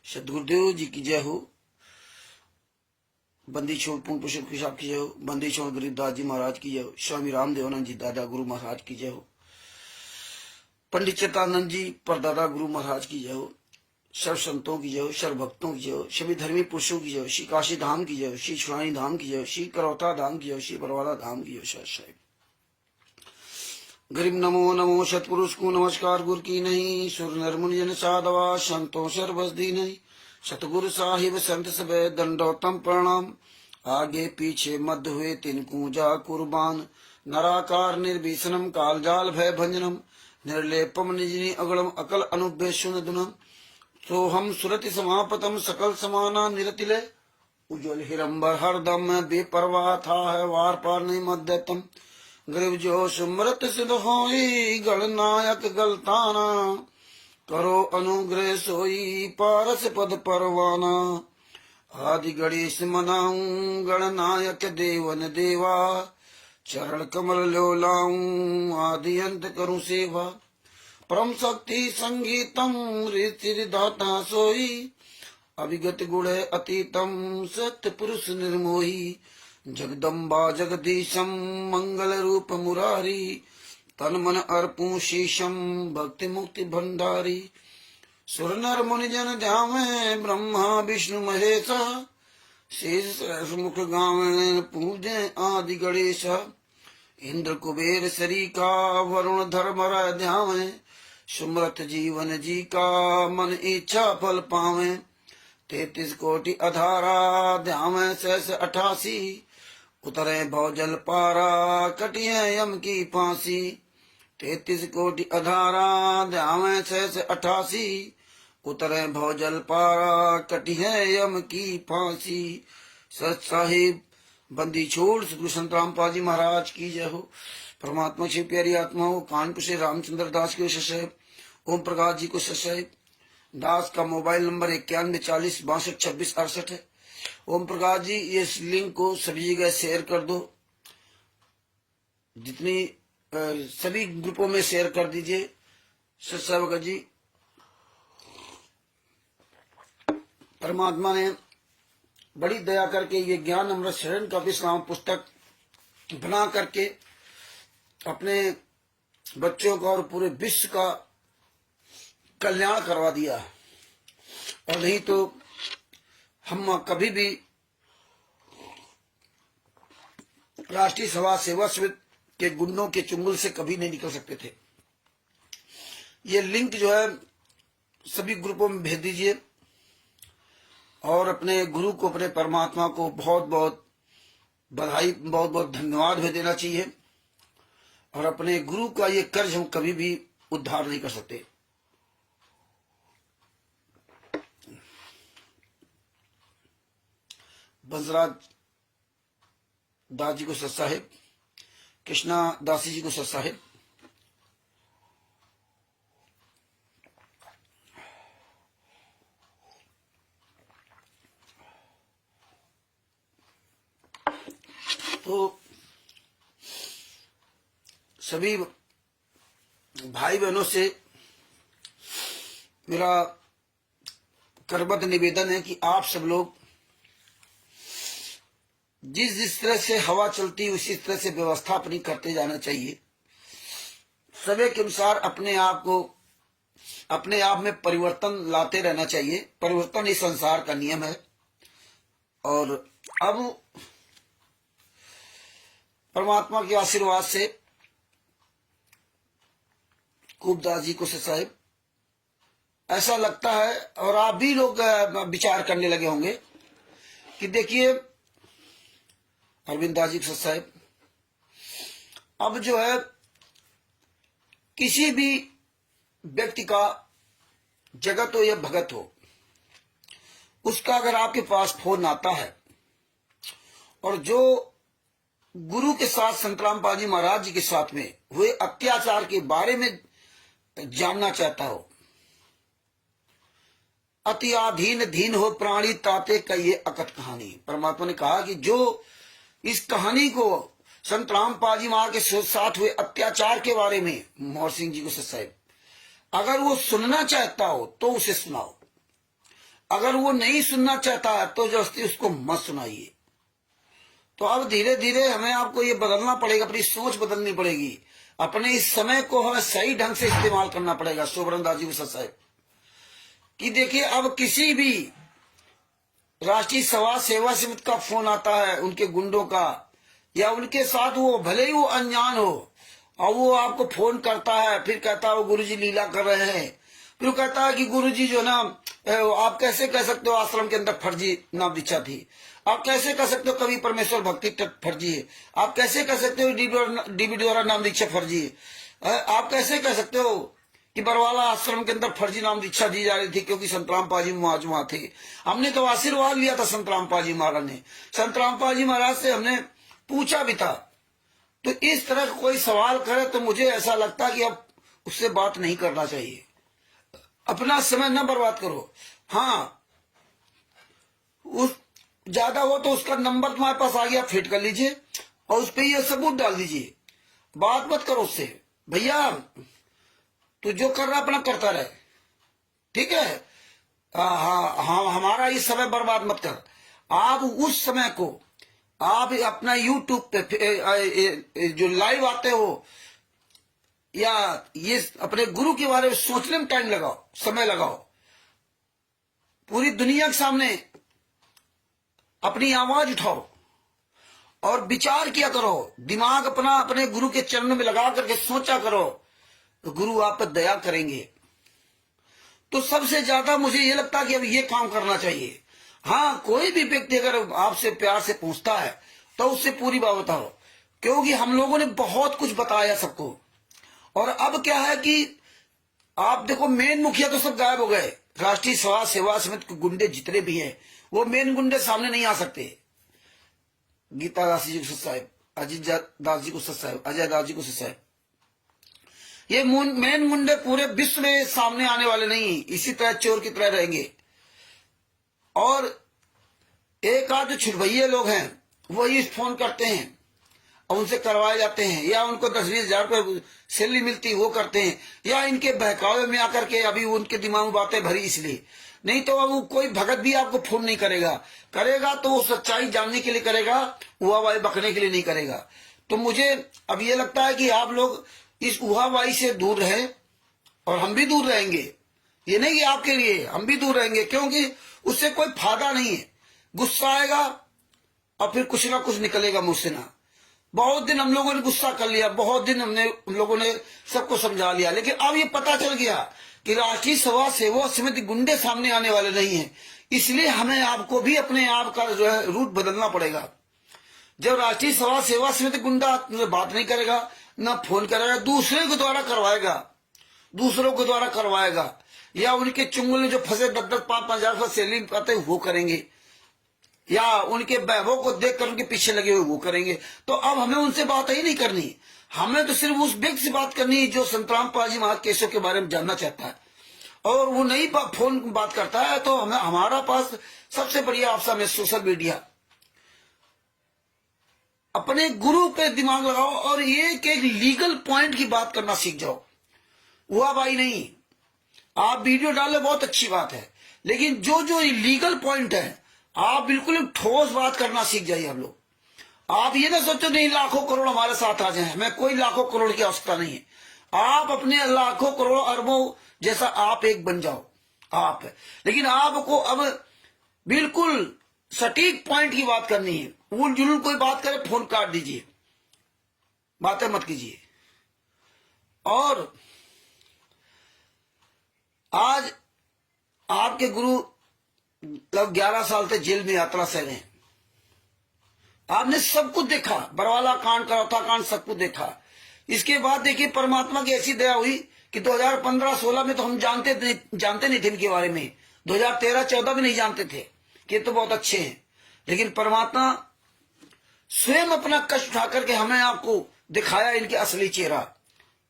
सदगुरुदेव जी की जय हो। बंदी छोड़ पूर्ण पुष्प की साहब की जय हो। बंदी छोड़ गरीबदास जी महाराज की जय हो। स्वामी रामदेवानंद जी दादा गुरु महाराज की जय हो। पंडित चित्तानंद जी परदादा गुरु महाराज की जय हो। सर्व संतों की जय हो। सर्व भक्तों की जय हो। सभी धर्मी पुरुषों की जय हो। श्री काशी धाम की जय हो। श्री छुड़ानी धाम की जय हो। श्री करौता धाम की जय हो। श्री बरवाला धाम की जय हो। साहेब गरीब नमो नमो सतपुरुष को नमस्कार गुरु की नहीं। सुर नर मुनि जन साधवा संतों सर्वस दी नहीं। सतगुरु साहिब संत सब दंडोतम प्रणाम। आगे पीछे मध्य हुए तिनको जा कुर्बान। नराकार निर्भीषणम काल जाल भय भंजनम। निर्लेपम निजनी अगड़म अकल अनुभ्यसुन दुनम। तो हम सुरति समापतम सकल समाना निरतिले। उज्ज्वल हिरंबर हरदम बेपरवाह था है वार पार नहीं मध्यतम। गरीब जो सुमृत सिद्ध होई गणनायक गलताना। करो अनुग्रह सोई पारस पद परवाना। आदि गणेश मनाऊं गणनायक देवन देवा। चरण कमल लो लाऊं आदि अंत करूं सेवा। परम शक्ति संगीतम ऋषि दाता सोई। अभिगत गुण अतीतम सत्य पुरुष निर्मोही। जगदम्बा जगदीशम मंगल रूप मुरारी। तन मन अर्पूं शीशम भक्ति मुक्ति भंडारी। सुर नर मुनि जन ध्यावे ब्रह्मा विष्णु महेशा। शेष मुख गावे पूजे आदि गणेश। इंद्र कुबेर सरीका वरुण धर्मराय ध्यावे। सुमरत जीवन जी का मन इच्छा फल पावे। 33 कोटि अधारा ध्यावे सहस 88। उतरे भौजल पारा कटिए यम की फांसी। 33 कोटि अधारा ध्यावे सहस 88। उतरे भौजल पारा कटिए यम की फांसी। सच साहिब बंदी छोड़ सतगुरु संत रामपाल जी महाराज की जय हो। परमात्मा से प्यारी आत्माओं कानपुर से रामचंद्र दास को ससाहिब। ओम प्रकाश जी को ससाहिब। दास का मोबाइल नंबर 914062622668 है। ओम प्रकाश जी ये इस लिंक को सभी जगह शेयर कर दो। जितनी सभी ग्रुपों में शेयर कर दीजिए। सत्संग जी परमात्मा ने बड़ी दया करके ये ज्ञान अमृत शरण का विश्राम पुस्तक बना करके अपने बच्चों का और पूरे विश्व का कल्याण करवा दिया। और नहीं तो हम कभी भी राष्ट्रीय समाज सेवा समिति के गुंडों के चुंगल से कभी नहीं निकल सकते थे। ये लिंक जो है सभी ग्रुपों में भेज दीजिए। और अपने गुरु को अपने परमात्मा को बहुत बहुत बधाई बहुत बहुत धन्यवाद भी देना चाहिए। और अपने गुरु का ये कर्ज हम कभी भी उद्धार नहीं कर सकते। बंसराज दास जी को सत साहिब। कृष्णा दासी जी को सत साहिब। तो सभी भाई बहनों से मेरा करबद्ध निवेदन है कि आप सब लोग जिस जिस तरह से हवा चलती उसी तरह से व्यवस्था अपनी करते जाना चाहिए। समय के अनुसार अपने आप में परिवर्तन लाते रहना चाहिए। परिवर्तन इस संसार का नियम है। और अब परमात्मा के आशीर्वाद से खूबदास जी को साहिब ऐसा लगता है और आप भी लोग विचार करने लगे होंगे कि देखिए अरविंद दास जी साहब अब जो है किसी भी व्यक्ति का जगत हो या भगत हो उसका अगर आपके पास फोन आता है और जो गुरु के साथ संत रामपाल जी महाराज जी के साथ में हुए अत्याचार के बारे में जानना चाहता हो। अति आधीन धीन हो प्राणी ताते कहिए अकथ कहानी। परमात्मा ने कहा कि जो इस कहानी को संत रामपाल जी महाराज के साथ हुए अत्याचार के बारे में मोहर सिंह जी को साहब अगर वो सुनना चाहता हो तो उसे सुनाओ। अगर वो नहीं सुनना चाहता है तो जबरदस्ती उसको मत सुनाइए। तो अब धीरे धीरे हमें आपको ये बदलना पड़ेगा, अपनी सोच बदलनी पड़ेगी, अपने इस समय को हमें सही ढंग से इस्तेमाल करना पड़ेगा। शोभरन दास जी को साहब कि देखिए, अब किसी भी राष्ट्रीय समाज सेवा समिति का फोन आता है उनके गुंडों का, या उनके साथ वो भले ही वो अनजान हो, और वो आपको फोन करता है, फिर कहता है वो गुरुजी लीला कर रहे हैं, फिर वो कहता है कि गुरुजी जो ना, आप कैसे कह सकते हो आश्रम के अंदर फर्जी नाम दीक्षा थी, आप कैसे कह सकते हो कवि परमेश्वर भक्ति फर्जी है, आप कैसे कह सकते हो डीबी द्वारा नाम दीक्षा फर्जी है, आप कैसे कह सकते हो कि बरवाला आश्रम के अंदर फर्जी नाम दीक्षा दी जा रही थी क्योंकि संत रामपाल जी महाराज वहां थे। हमने तो आशीर्वाद लिया था संत रामपाल जी महाराज ने, संत रामपाल जी महाराज से हमने पूछा भी था। तो इस तरह का कोई सवाल करे तो मुझे ऐसा लगता कि अब उससे बात नहीं करना चाहिए, अपना समय न बर्बाद करो। हाँ, उस ज्यादा हो तो उसका नंबर तुम्हारे पास आ गया, फिट कर लीजिए और उस पर यह सबूत डाल दीजिए, बात मत करो उससे, भैया तू जो कर रहा अपना करता रहे, ठीक है। हाँ, हमारा इस समय बर्बाद मत कर। आप उस समय को आप अपना यूट्यूब पे जो लाइव आते हो, या ये अपने गुरु के बारे में सोचने में टाइम लगाओ, समय लगाओ, पूरी दुनिया के सामने अपनी आवाज उठाओ और विचार किया करो, दिमाग अपना अपने गुरु के चरणों में लगा करके सोचा करो, तो गुरु आप पर दया करेंगे। तो सबसे ज्यादा मुझे ये लगता है कि अब ये काम करना चाहिए। हाँ, कोई भी व्यक्ति अगर आपसे प्यार से पूछता है तो उससे पूरी बात बताओ, क्योंकि हम लोगों ने बहुत कुछ बताया सबको। और अब क्या है कि आप देखो, मेन मुखिया तो सब गायब हो गए, राष्ट्रीय समाज सेवा समिति के गुंडे जितने भी हैं वो मेन गुंडे सामने नहीं आ सकते। गीता दास जी को साहब, अजीत दास जी को साहब, अजय दास जी को साहब, ये मेन गुंडे पूरे विश्व में सामने आने वाले नहीं, इसी तरह चोर की तरह रहेंगे। और एक आध जो छुटभैये लोग हैं वही फोन करते हैं और उनसे करवाए जाते हैं, या उनको 10-20 हजार रुपये सैलरी मिलती वो करते हैं, या इनके बहकावे में आकर के अभी उनके दिमाग में बातें भरी इसलिए। नहीं तो अब वो कोई भगत भी आपको फोन नहीं करेगा, करेगा तो वो सच्चाई जानने के लिए करेगा, उहावाई बकने के लिए नहीं करेगा। तो मुझे अब ये लगता है कि आप लोग इस उहावाई से दूर रहें, और हम भी दूर रहेंगे। ये नहीं कि आपके लिए, हम भी दूर रहेंगे, क्योंकि उससे कोई फायदा नहीं है। गुस्सा आएगा और फिर कुछ ना कुछ निकलेगा मुझसे ना। बहुत दिन हम लोगों ने गुस्सा कर लिया, बहुत दिन हम लोगों ने सबको समझा लिया, लेकिन अब ये पता चल गया कि राष्ट्रीय समाज सेवा समिति गुंडे सामने आने वाले नहीं है। इसलिए हमें आपको भी अपने आप का जो है रूट बदलना पड़ेगा। जब राष्ट्रीय समाज सेवा समिति गुंडा बात नहीं करेगा, ना फोन करेगा, दूसरे के द्वारा करवाएगा, दूसरों के द्वारा करवाएगा, या उनके चुंगल में जो फंसे 10-10, 5-5 हजार सैलरी पाते वो करेंगे, या उनके वैभव को देखकर उनके पीछे लगे हुए वो करेंगे। तो अब हमें उनसे बात ही नहीं करनी, हमें तो सिर्फ उस व्यक्ति से बात करनी है जो संत रामपाल जी महाराज केशव के बारे में जानना चाहता है, और वो नहीं फोन बात करता है। तो हमें हमारा पास सबसे बढ़िया ऑप्शन है सोशल मीडिया। अपने गुरु पे दिमाग लगाओ और एक एक लीगल पॉइंट की बात करना सीख जाओ। हुआ भाई नहीं, आप वीडियो डालो बहुत अच्छी बात है, लेकिन जो जो लीगल पॉइंट है आप बिल्कुल ठोस बात करना सीख जाइए। हम लोग, आप ये ना सोचो नहीं लाखों करोड़ हमारे साथ आ जाए, हमें कोई लाखों करोड़ की आवश्यकता नहीं है। आप अपने लाखों करोड़ अरबों जैसा आप एक बन जाओ आप, लेकिन आपको अब बिल्कुल सटीक पॉइंट की बात करनी है। उल जुलूल कोई बात करे फोन काट दीजिए, बातें मत कीजिए। और आज आपके गुरु लगभग 11 साल से जेल में यात्रा सह रहे हैं। आपने सब कुछ देखा, बरवाला कांड, करौथा कांड, सब कुछ देखा। इसके बाद देखिए परमात्मा की ऐसी दया हुई कि 2015-16 में तो हम जानते नहीं थे इनके बारे में, 2013-14 में नहीं जानते थे कि ये तो बहुत अच्छे हैं, लेकिन परमात्मा स्वयं अपना कष्ट उठा करके हमें आपको दिखाया इनके असली चेहरा।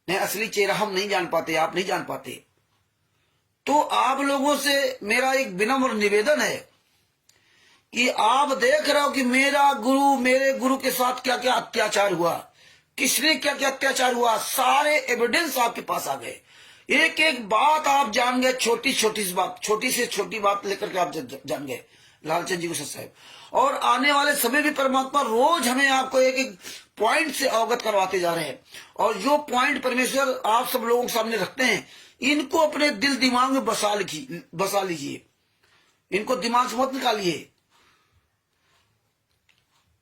नहीं, असली चेहरा हम नहीं जान पाते, आप नहीं जान पाते। तो आप लोगों से मेरा एक विनम्र निवेदन है कि आप देख रहे हो कि मेरे गुरु के साथ क्या क्या अत्याचार हुआ, किसने क्या क्या अत्याचार हुआ, सारे एविडेंस आपके पास आ गए। एक एक बात आप जान गए, छोटी छोटी बात, छोटी से छोटी बात लेकर के आप जान गए लालचंद जी को सच साहब। और आने वाले समय भी परमात्मा रोज हमें आपको एक एक पॉइंट से अवगत करवाते जा रहे हैं। और जो पॉइंट परमेश्वर आप सब लोगों के सामने रखते हैं, इनको अपने दिल दिमाग में बसा लीजिए, इनको दिमाग से मत निकालिए।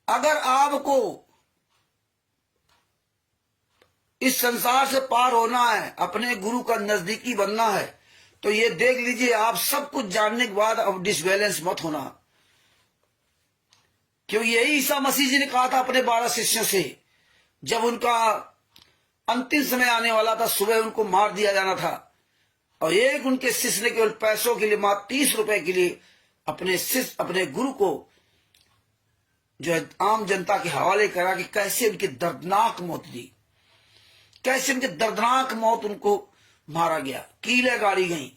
अगर आपको इस संसार से पार होना है, अपने गुरु का नजदीकी बनना है, तो ये देख लीजिए, आप सब कुछ जानने के बाद अब डिसबैलेंस मत होना। क्योंकि यही ईसा मसीह जी ने कहा था अपने 12 शिष्यों से, जब उनका अंतिम समय आने वाला था, सुबह उनको मार दिया जाना था, और एक उनके शिष्य ने केवल पैसों के लिए, मात्र 30 रुपए के लिए अपने शिष्य, अपने गुरु को जो है आम जनता के हवाले करा कि कैसे उनकी दर्दनाक मौत दी, कैसे उनकी दर्दनाक मौत, उनको मारा गया, कीलें गाड़ी गई।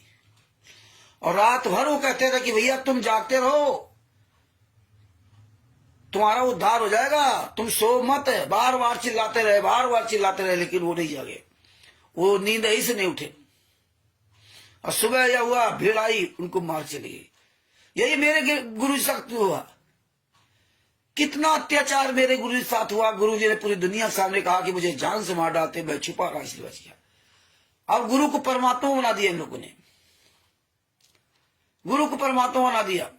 और रात भर वो कहते थे कि भैया तुम जागते रहो, तुम्हारा उद्धार हो जाएगा, तुम सो मत। बार बार चिल्लाते रहे, लेकिन वो नहीं जागे, वो नींद ही से नहीं उठे। और सुबह यह हुआ, भीड़ आई, उनको मार चली गई। यही मेरे गुरु जी साथ हुआ। कितना अत्याचार मेरे गुरु जी साथ हुआ। गुरु जी ने पूरी दुनिया के सामने कहा कि मुझे जान से मार डालते, मैं छुपा रहा इसलिए बच गया। अब गुरु को परमात्मा बना दिया इन लोगों ने, गुरु को परमात्मा बना दिया।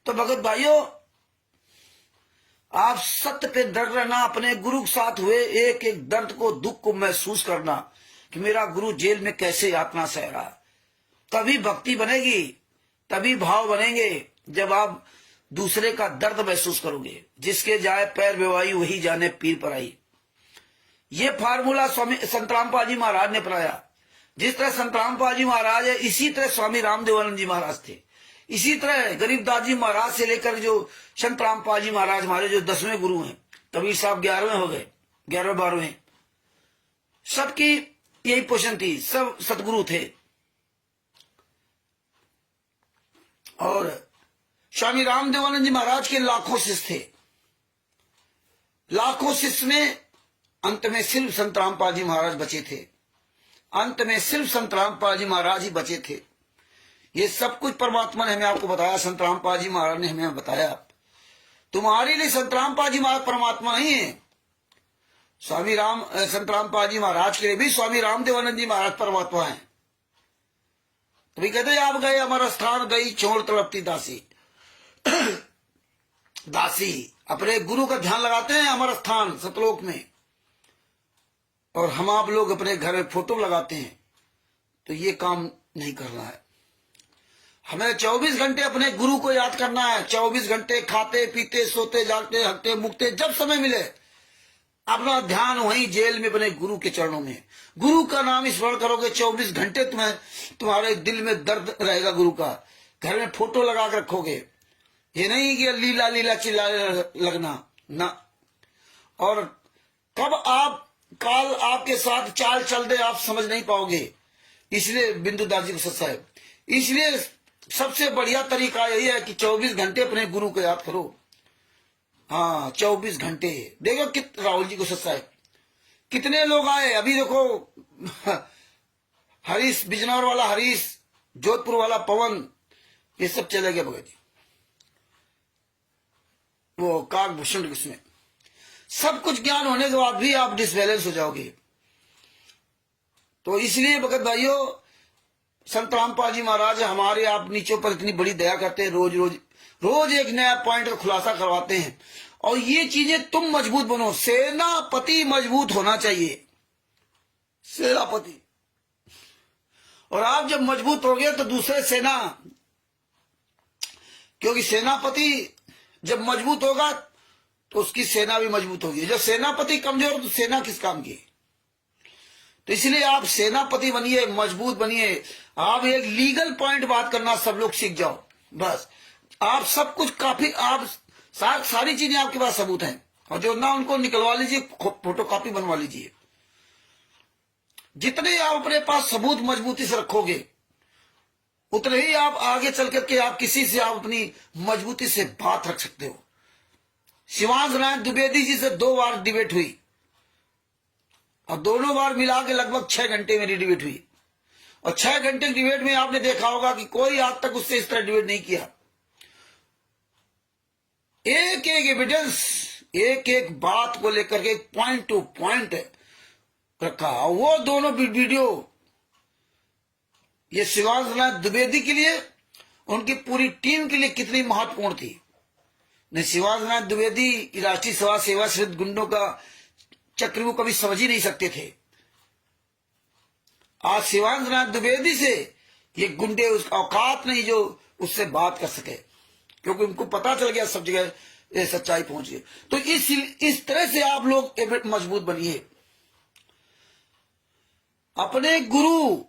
तो भगत भाइयों, आप सत्य पे डट रहना, अपने गुरु के साथ हुए एक एक दर्द को, दुख को महसूस करना कि मेरा गुरु जेल में कैसे यातना सह रहा। तभी भक्ति बनेगी, तभी भाव बनेंगे, जब आप दूसरे का दर्द महसूस करोगे। जिसके जाए पैर बेवाई, वही जाने पीर पर आई। ये फार्मूला स्वामी संत रामपाल जी महाराज ने अपनाया। जिस तरह संत रामपाल जी महाराज है, इसी तरह स्वामी रामदेवानंद जी महाराज थे। इसी तरह गरीबदास जी महाराज से लेकर जो संत रामपाल जी महाराज हमारे जो 10वें गुरु हैं, कबीर साहब 11वें हो गए, 11वें 12वें, सबकी यही पोषण थी, सब सतगुरु थे। और स्वामी रामदेवानंद जी महाराज के लाखों शिष्य थे। लाखों शिष्य में अंत में सिर्फ संत रामपाल जी महाराज बचे थे। अंत में सिर्फ संत रामपाल जी महाराज ही बचे थे। ये सब कुछ परमात्मा ने हमें आपको बताया, संत रामपाल जी महाराज ने हमें बताया। तुम्हारे लिए संत रामपाल जी महाराज परमात्मा नहीं है, संत रामपाल जी महाराज के लिए भी स्वामी रामदेवानंद जी महाराज परमात्मा है। तो कहते आप गए अमर स्थान, गई छोड़ तड़पती दासी। दासी अपने गुरु का ध्यान लगाते हैं अमर स्थान सतलोक में, और हम आप लोग अपने घर में फोटो लगाते हैं। तो ये काम नहीं करना है। हमें 24 घंटे अपने गुरु को याद करना है। 24 घंटे खाते पीते सोते जागते हकते मुकते जब समय मिले अपना ध्यान वहीं जेल में अपने गुरु के चरणों में। गुरु का नाम स्मरण करोगे, 24 घंटे तुम्हारे दिल में दर्द रहेगा गुरु का। घर में फोटो लगा कर रखोगे। ये नहीं कि लीला लीला चिल्ला लगना ना। और कब आप काल आपके साथ चाल चल दे आप समझ नहीं पाओगे। इसलिए बिंदुदास जी को सत्सा है। इसलिए सबसे बढ़िया तरीका यही है कि 24 घंटे अपने गुरु को याद करो। हाँ 24 घंटे। देखो राहुल जी को सत्सा है, कितने लोग आए। अभी देखो हरीश बिजनौर वाला हरीश, जोधपुर वाला पवन, ये सब चले गए भगत जी, वो काकभूषण किसमें। सब कुछ ज्ञान होने के बाद भी आप डिसबैलेंस हो जाओगे। तो इसलिए भगत भाइयों, संत रामपाल जी महाराज हमारे आप नीचों पर इतनी बड़ी दया करते हैं। रोज एक नया पॉइंट का खुलासा करवाते हैं। और ये चीजें तुम मजबूत बनो। सेनापति मजबूत होना चाहिए, सेनापति। और आप जब मजबूत हो गए तो दूसरे सेना, क्योंकि सेनापति जब मजबूत होगा तो उसकी सेना भी मजबूत होगी। जब सेनापति कमजोर तो सेना किस काम की। तो इसलिए आप सेनापति बनिए, मजबूत बनिए। आप एक लीगल पॉइंट बात करना सब लोग सीख जाओ। बस आप सब कुछ काफी, आप सारी चीजें आपके पास सबूत हैं। और जो ना उनको निकलवा लीजिए, फोटो कॉपी बनवा लीजिए। जितने आप अपने पास सबूत मजबूती से रखोगे उतने ही आप आगे चल करके आप किसी से आप अपनी मजबूती से बात रख सकते हो। शिवांश नारायण द्विवेदी जी से 2 बार डिबेट हुई और दोनों बार मिला के लगभग 6 घंटे मेरी डिबेट हुई। और 6 घंटे की डिबेट में आपने देखा होगा कि कोई आज तक उससे इस तरह डिबेट नहीं किया। एक एक एविडेंस, एक एक बात को लेकर के पॉइंट टू पॉइंट रखा। वो दोनों वीडियो ये शिवाजी नाथ द्विवेदी के लिए, उनकी पूरी टीम के लिए कितनी महत्वपूर्ण थी। नहीं, शिवाजी नाथ द्विवेदी राष्ट्रीय समाज सेवा से गुंडों का चक्र वो कभी समझ ही नहीं सकते थे। आज शिवाजी नाथ द्विवेदी से ये गुंडे उसका औकात नहीं जो उससे बात कर सके, क्योंकि उनको पता चल गया सब जगह ये सच्चाई पहुंच गई। तो इस तरह से आप लोग मजबूत बनिए। अपने गुरु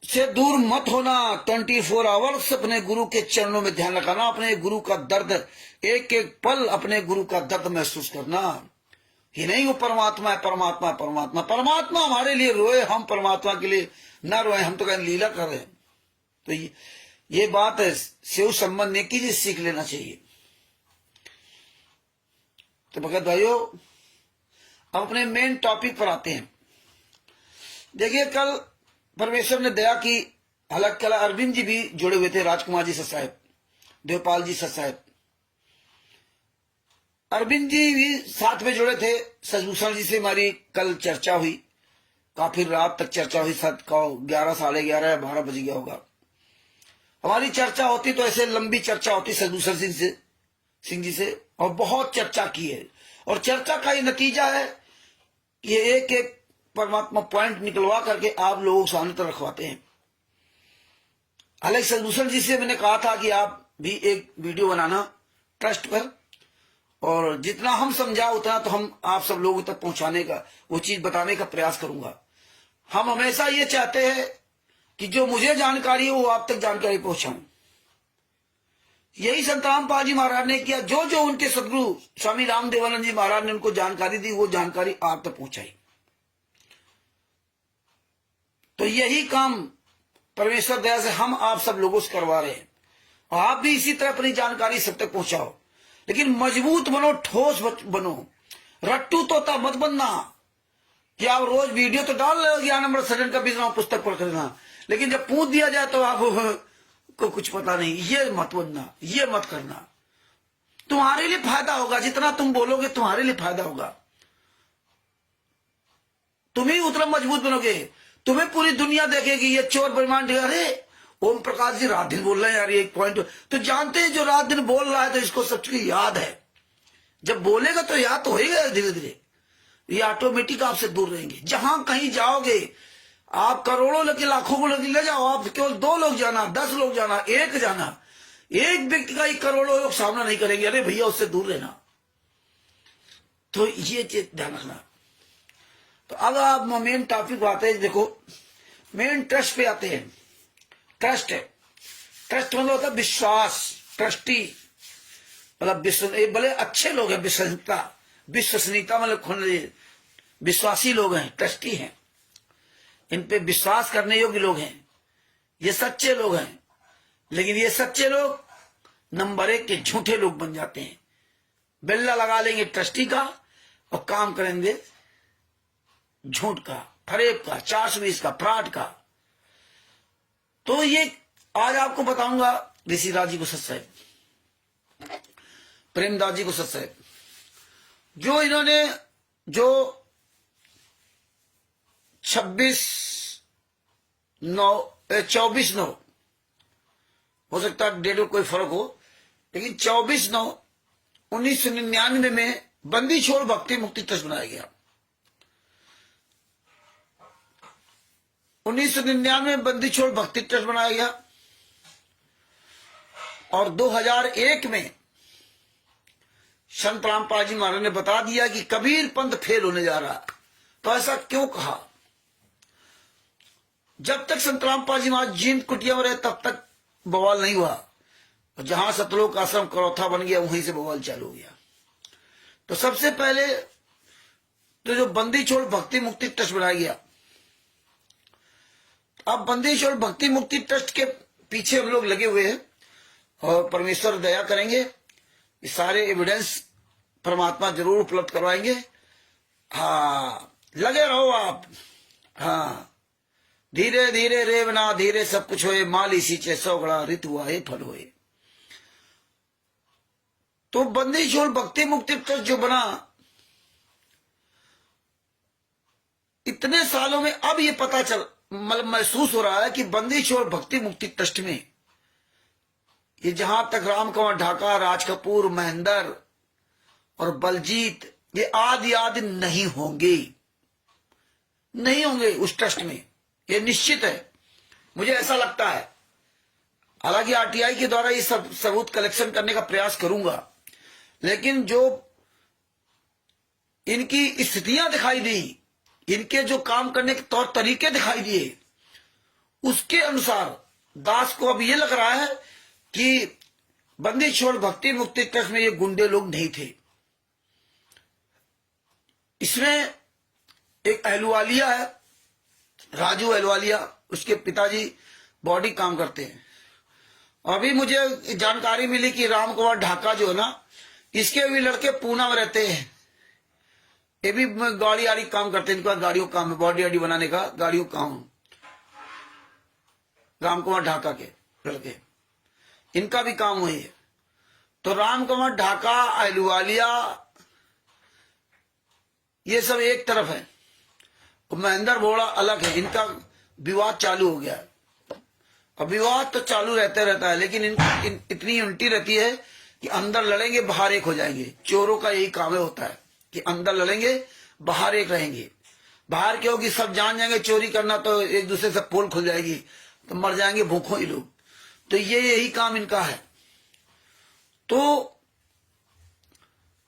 से दूर मत होना। 24 आवर्स अपने गुरु के चरणों में ध्यान लगाना। अपने गुरु का दर्द, एक एक पल अपने गुरु का दर्द महसूस करना। ये नहीं वो परमात्मा है, परमात्मा है, परमात्मा। परमात्मा हमारे लिए रोए, हम परमात्मा के लिए ना रोए। हम तो कहीं लीला कर रहे हैं। तो ये बात है शिव संबंध ने की, सीख लेना चाहिए। तो भगत भाइयों, अब अपने मेन टॉपिक पर आते हैं। देखिए, कल परमेश्वर ने दया की, हालांकि कल अरविंद जी भी जुड़े हुए थे, राजकुमार जी ससाहेब, देवपाल जी ससाहेब, अरविंद जी भी साथ में जुड़े थे। सजभूषण जी से हमारी कल चर्चा हुई, काफी रात तक चर्चा हुई। 11, साढ़े 11, 12 बज गया होगा। हमारी चर्चा होती तो ऐसे लंबी चर्चा होती सजभूषण सिंह जी से, और बहुत चर्चा की है। और चर्चा का ये नतीजा है कि ये एक एक परमात्मा पॉइंट निकलवा करके आप लोगों के सामने तो रखवाते हैं। हालांकि सजभूषण जी से मैंने कहा था कि आप भी एक वीडियो बनाना ट्रस्ट पर, और जितना हम समझा उतना तो हम आप सब लोगों तक पहुंचाने का, वो चीज बताने का प्रयास करूंगा। हम हमेशा ये चाहते हैं कि जो मुझे जानकारी है वो आप तक जानकारी पहुंचाऊं। यही संत रामपाल जी महाराज ने किया। जो जो उनके सदगुरु स्वामी रामदेवानंद जी महाराज ने उनको जानकारी दी, वो जानकारी आप तक पहुंचाई। तो यही काम परमेश्वर दया से हम आप सब लोगों से करवा रहे हैं। और आप भी इसी तरह अपनी जानकारी सब तक पहुंचाओ, लेकिन मजबूत बनो, ठोस बनो। रट्टू तोता मत बनना कि आप रोज वीडियो तो डाल रहे हो, 11 नंबर सदन का भी पुस्तक पढ़ करना, लेकिन जब पूछ दिया जाए तो आप को कुछ पता नहीं। ये मत बनना, ये मत करना। तुम्हारे लिए फायदा होगा, जितना तुम बोलोगे तुम्हारे लिए फायदा होगा। तुम ही उतना मजबूत बनोगे। तुम्हें पूरी दुनिया देखेगी ये चोर बेईमान। अरे ओम प्रकाश जी रात दिन बोल रहे हैं यार, ये एक पॉइंट तो जानते हैं, जो रात दिन बोल रहा है तो इसको सब चीज याद है। जब बोलेगा तो याद तो होगा धीरे धीरे, ये ऑटोमेटिक आपसे दूर रहेंगे। जहां कहीं जाओगे आप करोड़ों लेके लाखों को ले जाओ, आप केवल 2 लोग जाना, 10 लोग जाना, 1 जाना, एक व्यक्ति का ही करोड़ों लोग सामना नहीं करेंगे। अरे भैया उससे दूर रहना। तो ये चीज ध्यान रखना। तो अब आप मेन टॉपिक आते हैं। देखो, मेन ट्रस्ट पे आते हैं। ट्रस्ट है, ट्रस्ट मतलब होता है विश्वास, ट्रस्टी मतलब भले अच्छे लोग हैं, विश्वसनीयता मतलब विश्वासी लोग हैं, ट्रस्टी हैं, इन पे विश्वास करने योग्य लोग हैं, ये सच्चे लोग हैं। लेकिन ये सच्चे लोग नंबर 1 के झूठे लोग बन जाते हैं। बिल्ला लगा लेंगे ट्रस्टी का और काम करेंगे झूठ का, फरेब का, 420 का, फ्रॉड का। तो ये आज आपको बताऊंगा ऋषिराज जी को सत्साहेब, प्रेमदास जी को सत्साहेब, जो इन्होंने जो 24/9 हो सकता है डेट में कोई फर्क हो, लेकिन 24/9/1999 में बंदी छोड़ भक्ति मुक्ति ट्रस्ट बनाया गया। 1999 में बंदी छोड़ भक्ति ट्रस्ट बनाया गया और 2001 में संत रामपाल जी महाराज ने बता दिया कि कबीर पंथ फेल होने जा रहा। तो ऐसा क्यों कहा? जब तक संत रामपाल जी महाराज जींद कुटिया में रहे तब तक बवाल नहीं हुआ, और जहां सतलोक आश्रम करौथा बन गया वहीं से बवाल चालू हो गया। तो सबसे पहले तो जो बंदी छोड़ भक्ति मुक्ति ट्रस्ट बनाया गया, अब बंदी छोड़ भक्ति मुक्ति ट्रस्ट के पीछे हम लोग लगे हुए हैं और परमेश्वर दया करेंगे, ये सारे एविडेंस परमात्मा जरूर उपलब्ध करवाएंगे। हाँ, लगे रहो आप। हाँ, धीरे धीरे रेवना धीरे सब कुछ होए, माली सींचे सौगड़ा ऋतु आए फल होए। तो बंदी छोड़ भक्ति मुक्ति ट्रस्ट जो बना, इतने सालों में अब ये पता चल मतलब महसूस हो रहा है कि बंदी छोड़ भक्ति मुक्ति ट्रस्ट में ये जहां तक राम कंवर ढाका, राज कपूर, महेंद्र और बलजीत ये आदि आदि नहीं होंगे, नहीं होंगे उस ट्रस्ट में, ये निश्चित है, मुझे ऐसा लगता है। हालांकि आरटीआई के द्वारा ये सब सबूत कलेक्शन करने का प्रयास करूंगा, लेकिन जो इनकी स्थितियां दिखाई दी, इनके जो काम करने के तौर तरीके दिखाई दिए, उसके अनुसार दास को अब ये लग रहा है कि बंदी छोड़ भक्ति मुक्ति ट्रस्ट में ये गुंडे लोग नहीं थे। इसमें एक अहलुवालिया है, राजू अहलुवालिया, उसके पिताजी बॉडी काम करते हैं। अभी मुझे जानकारी मिली कि राम कुमार ढाका जो है ना, इसके भी लड़के पूना में रहते हैं, ये भी गाड़ी आड़ी काम करते हैं, इनका गाड़ियों काम है, बॉडी आड़ी बनाने का गाड़ियों काम। राम कुमार ढाका के लड़के, इनका भी काम वही है। तो राम कुमार ढाका, अहलुवालिया, ये सब एक तरफ है, महेंद्र बोड़ा अलग है। इनका विवाद चालू हो गया है। अब विवाद तो चालू रहता है, लेकिन इतनी यूनिटी रहती है कि अंदर लड़ेंगे बाहर एक हो जाएंगे। चोरों का यही काम होता है कि अंदर लड़ेंगे बाहर एक रहेंगे। बाहर क्या होगी, सब जान जाएंगे चोरी करना, तो एक दूसरे से पोल खुल जाएगी, तो मर जाएंगे भूखों ही लोग। तो यही काम इनका है। तो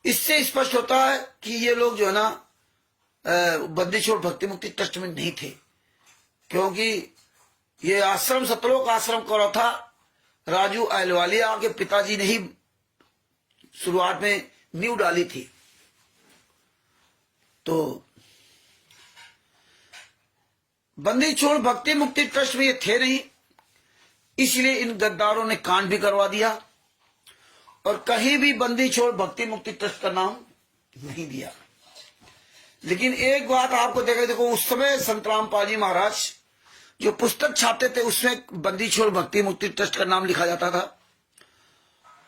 इससे स्पष्ट होता है कि ये लोग जो है ना बंदी छोड़ भक्ति मुक्ति ट्रस्ट में नहीं थे, क्योंकि ये आश्रम सतलोक आश्रम करा था राजू अहलुवालिया के पिताजी ने ही शुरुआत में नींव डाली थी। तो बंदी छोड़ भक्ति मुक्ति ट्रस्ट में ये थे नहीं, इसलिए इन गद्दारों ने कांड भी करवा दिया और कहीं भी बंदी छोड़ भक्ति मुक्ति ट्रस्ट का नाम नहीं दिया। लेकिन एक बात आपको देखो, उस समय संत रामपाल जी महाराज जो पुस्तक छापते थे उसमें बंदी छोड़ भक्ति मुक्ति ट्रस्ट का नाम लिखा जाता था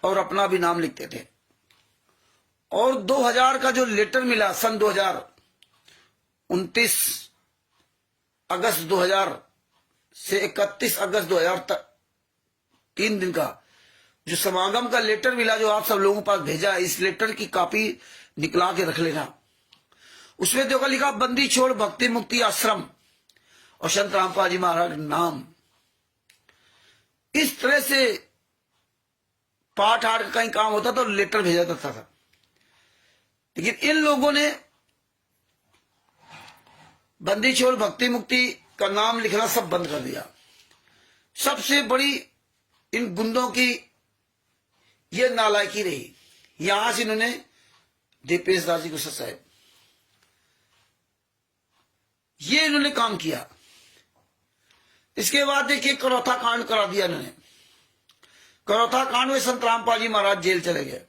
और अपना भी नाम लिखते थे। और 2000 का जो लेटर मिला, सन 2000, 29 अगस्त 2000 से 31 अगस्त 2000 तक 3 दिन का जो समागम का लेटर मिला, जो आप सब लोगों के पास भेजा है, इस लेटर की कॉपी निकला के रख लेना। उसमें देखो लिखा बंदी छोड़ भक्ति मुक्ति आश्रम और संत रामपाल जी महाराज नाम। इस तरह से पाठ आठ का कहीं काम होता तो लेटर भेजा जाता था। लेकिन इन लोगों ने बंदी छोड़ भक्ति मुक्ति का नाम लिखना सब बंद कर दिया। सबसे बड़ी इन गुंडों की ये नालायकी रही। यहां से इन्होंने दीपेश दास जी को साहब ये इन्होंने काम किया। इसके बाद देखिए करौथा कांड करा दिया इन्होंने। करौथा कांड में संत रामपाल जी महाराज जेल चले गए।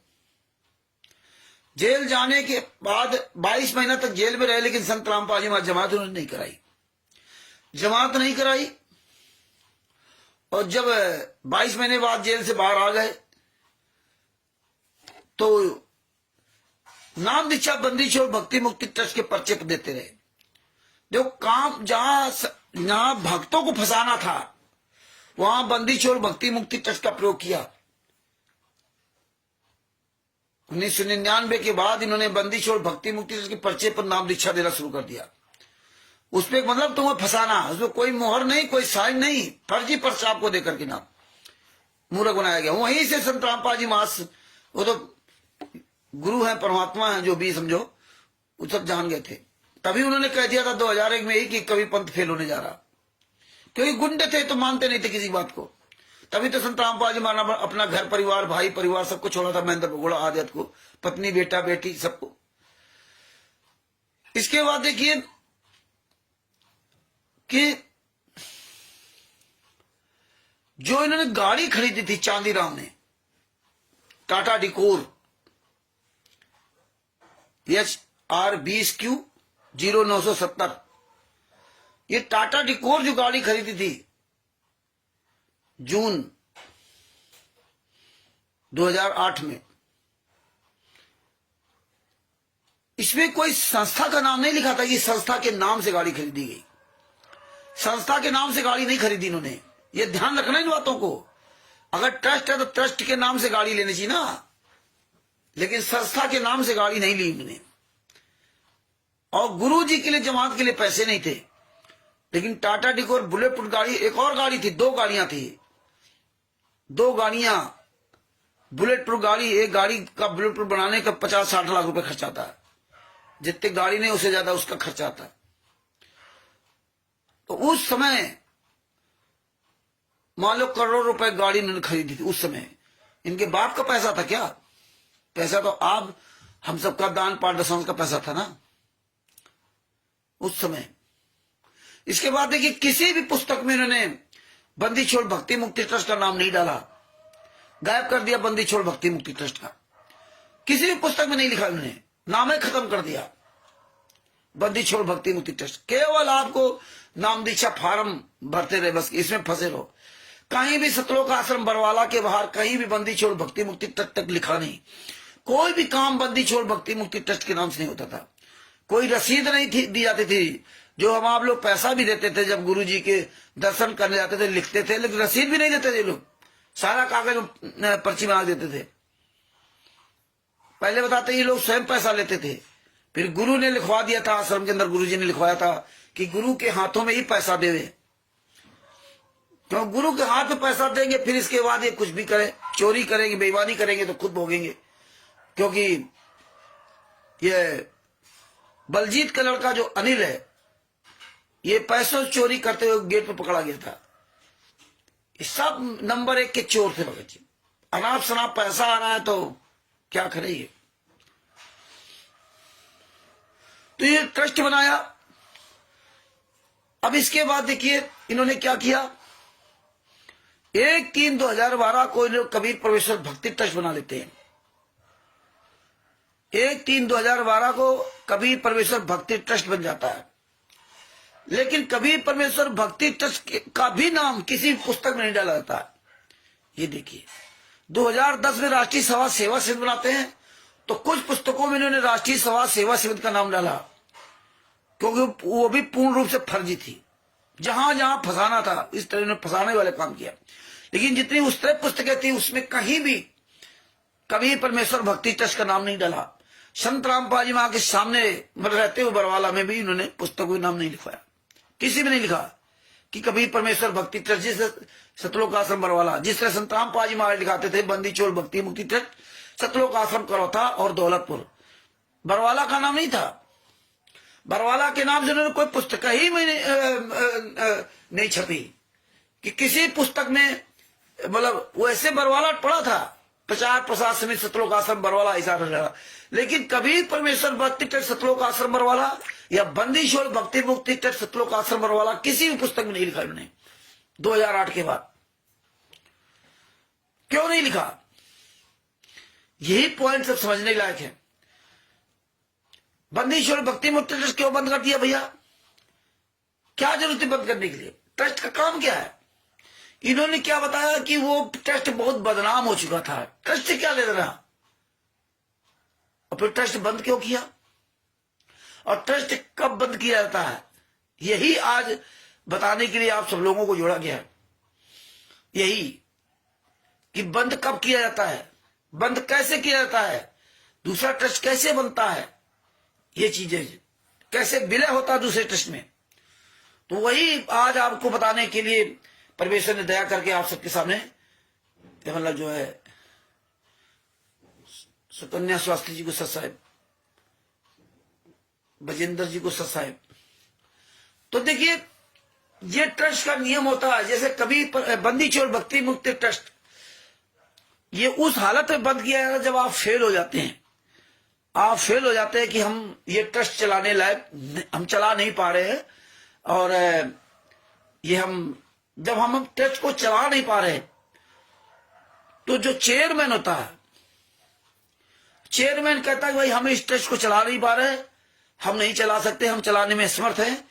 जेल जाने के बाद 22 महीना तक जेल में रहे, लेकिन संत रामपाल जी महाराज जमात उन्होंने नहीं कराई, जमात नहीं कराई। और जब 22 महीने बाद जेल से बाहर आ गए तो नाम दीक्षा बंदी छोड़ भक्ति मुक्ति ट्रस्ट के पर्चे पर देते रहे। जो काम जहां भक्तों को फंसाना था वहां बंदी छोड़ भक्ति मुक्ति ट्रस्ट का प्रयोग किया। 1999 के बाद इन्होंने बंदी छोड़ भक्ति मुक्ति ट्रस्ट के पर्चे पर नाम दीक्षा देना शुरू कर दिया। उसमें मतलब तुम्हें फंसाना, उसमें कोई मोहर नहीं, कोई साइन नहीं, फर्जी पर्चा आपको देकर के नाम मूर्ख बनाया गया। वहीं से संत रामपाल जी महाराज, वो तो गुरु हैं, परमात्मा हैं, जो भी समझो, वो सब जान गए थे। तभी उन्होंने कह दिया था 2001 में ही कि कभी पंथ फेल होने जा रहा, क्योंकि गुंडे थे तो मानते नहीं थे किसी बात को। तभी तो संत रामपाल जी महाराज अपना घर परिवार, भाई परिवार सबको छोड़ा था, महेंद्र भगोड़ा आदित्य को, पत्नी बेटा बेटी सबको। इसके बाद देखिए कि जो इन्होंने गाड़ी खरीदी थी चांदीराम ने, टाटा डिकोर HR20Q 0970। ये टाटा डिकोर जो गाड़ी खरीदी थी जून 2008 में, इसमें कोई संस्था का नाम नहीं लिखा था। ये संस्था के नाम से गाड़ी खरीदी गई। संस्था के नाम से गाड़ी नहीं खरीदी इन्होंने, ये ध्यान रखना इन बातों को। अगर ट्रस्ट है तो ट्रस्ट के नाम से गाड़ी लेनी चाहिए ना, लेकिन संस्था के नाम से गाड़ी नहीं ली इन्होंने। और गुरु जी के लिए, जमात के लिए पैसे नहीं थे, लेकिन टाटा डिकोर बुलेट प्रूफ गाड़ी, एक और गाड़ी थी, 2 गाड़ियां थी, 2 गाड़ियां बुलेट प्रूफ गाड़ी। एक गाड़ी का बुलेट प्रूफ बनाने का 50-60 लाख रुपए खर्चा आता है, जितने गाड़ी नहीं उससे ज्यादा उसका खर्चा आता है। तो उस समय मान लो करोड़ों रुपए गाड़ी इन्होंने खरीदी थी। उस समय इनके बाप का पैसा था क्या? पैसा तो आप हम सबका दान पाठदान का पैसा था ना उस समय। इसके बाद देखिए, किसी भी पुस्तक में इन्होंने बंदी छोड़ भक्ति मुक्ति ट्रस्ट का नाम नहीं डाला, गायब कर दिया बंदी छोड़ भक्ति मुक्ति ट्रस्ट का। किसी भी पुस्तक में नहीं लिखा इन्होंने, नाम ही खत्म कर दिया बंदी छोड़ भक्ति मुक्ति ट्रस्ट। केवल आपको नाम दीक्षा फार्म भरते रहे, बस इसमें फंसे रहो। कहीं भी सतलोक आश्रम बरवाला के बाहर कहीं भी बंदी छोड़ भक्ति मुक्ति ट्रस्ट तक लिखा नहीं। कोई भी काम बंदी छोड़ भक्ति मुक्ति ट्रस्ट के नाम से नहीं होता था। कोई रसीद नहीं थी दी जाती थी। जो हम आप लोग पैसा भी देते थे, जब गुरु जी के दर्शन करने जाते थे लिखते थे, लेकिन रसीद भी नहीं देते थे लोग, सारा कागज पर्ची बना देते थे। पहले बताते ये लोग स्वयं पैसा लेते थे, फिर गुरु ने लिखवा दिया था, आश्रम के अंदर गुरु जी ने लिखवाया था कि गुरु के हाथों में ही पैसा देवे। क्यों? गुरु के हाथ में पैसा देंगे, फिर इसके बाद ये कुछ भी करें, चोरी करेंगे, बेईमानी करेंगे तो खुद भोगेंगे। क्योंकि ये बलजीत का लड़का जो अनिल है, ये पैसों चोरी करते हुए गेट पर पकड़ा गया था। ये सब नंबर 1 के चोर थे भगत जी। अनाप शनाप पैसा आ रहा है तो क्या करेंगे। तो ये ट्रस्ट बनाया। अब इसके बाद देखिए इन्होंने क्या किया, 1/3/2012 को इन्होंने कबीर परमेश्वर भक्ति ट्रस्ट बना लेते हैं। 1/3/2012 को कबीर परमेश्वर भक्ति ट्रस्ट बन जाता है। लेकिन कबीर परमेश्वर भक्ति ट्रस्ट का भी नाम किसी पुस्तक में नहीं डाला जाता। ये देखिए 2010 में राष्ट्रीय सभा सेवा समिति बनाते हैं, तो कुछ पुस्तकों में इन्होंने राष्ट्रीय सभा सेवा समिति का नाम डाला, क्योंकि वो भी पूर्ण रूप से फर्जी थी। जहां जहां फंसाना था इस तरह ने फंसाने वाले काम किया। लेकिन जितनी उस तरह पुस्तकें थी उसमें कहीं भी कबीर परमेश्वर भक्ति ट्रस्ट का नाम नहीं डाला। संत रामपाल जी वहां के सामने रहते हुए बरवाला में भी इन्होंने पुस्तकों का नाम नहीं लिखवाया, किसी में नहीं लिखा कि कबीर परमेश्वर भक्ति ट्रस्ट। जिस सतलोक आश्रम बरवाला, जिस तरह संत रामपाल जी महाराज लिखाते थे बंदी छोड़ भक्ति मुक्ति ट्रस्ट सतलोक आश्रम करौथा और दौलतपुर, बरवाला का नाम नहीं था। बरवाला के नाम से उन्होंने कोई पुस्तक ही में नहीं छपी कि किसी पुस्तक में, मतलब वैसे बरवाला पढ़ा था, प्रचार प्रसार समिति सतलोक आश्रम बरवाला हिसाब से। लेकिन कबीर परमेश्वर भक्ति ट्रस्ट सतलोक आश्रम बरवाला या बंदी छोड़ भक्ति मुक्ति ट्रस्ट सतलोक आश्रम बरवाला किसी भी पुस्तक में नहीं लिखा इन्होंने 2008 के बाद। क्यों नहीं लिखा? यही पॉइंट सब समझने लायक है। बंदी छोड़ भक्ति मुक्ति ट्रस्ट क्यों बंद कर दिया भैया? क्या जरूरत है बंद करने के लिए? ट्रस्ट का काम क्या है? इन्होंने क्या बताया कि वो ट्रस्ट बहुत बदनाम हो चुका था, ट्रस्ट से क्या ले रहा, और फिर ट्रस्ट बंद क्यों किया, और ट्रस्ट कब बंद किया जाता है, यही आज बताने के लिए आप सब लोगों को जोड़ा गया है। यही कि बंद कब किया जाता है, बंद कैसे किया जाता है, दूसरा ट्रस्ट कैसे बनता है, ये चीजें कैसे विलय होता है दूसरे ट्रस्ट में। तो वही आज आपको बताने के लिए परमेश्वर ने दया करके आप सबके सामने मतलब जो है सुकन्या शास्त्री जी को सत साहेब, बजेंद्र जी को सत साहेब। तो देखिए ये ट्रस्ट का नियम होता है, जैसे कभी बंदी छोड़ भक्ति मुक्ति ट्रस्ट, ये उस हालत में बंद किया जाता जब आप फेल हो जाते हैं। आप फेल हो जाते हैं कि हम ये ट्रस्ट चलाने लायक हम चला नहीं पा रहे हैं, और ये जब हम ट्रस्ट को चला नहीं पा रहे, तो जो चेयरमैन होता है, चेयरमैन कहता है भाई हम इस ट्रस्ट को चला नहीं पा रहे, हम नहीं चला सकते, हम चलाने में असमर्थ हैं,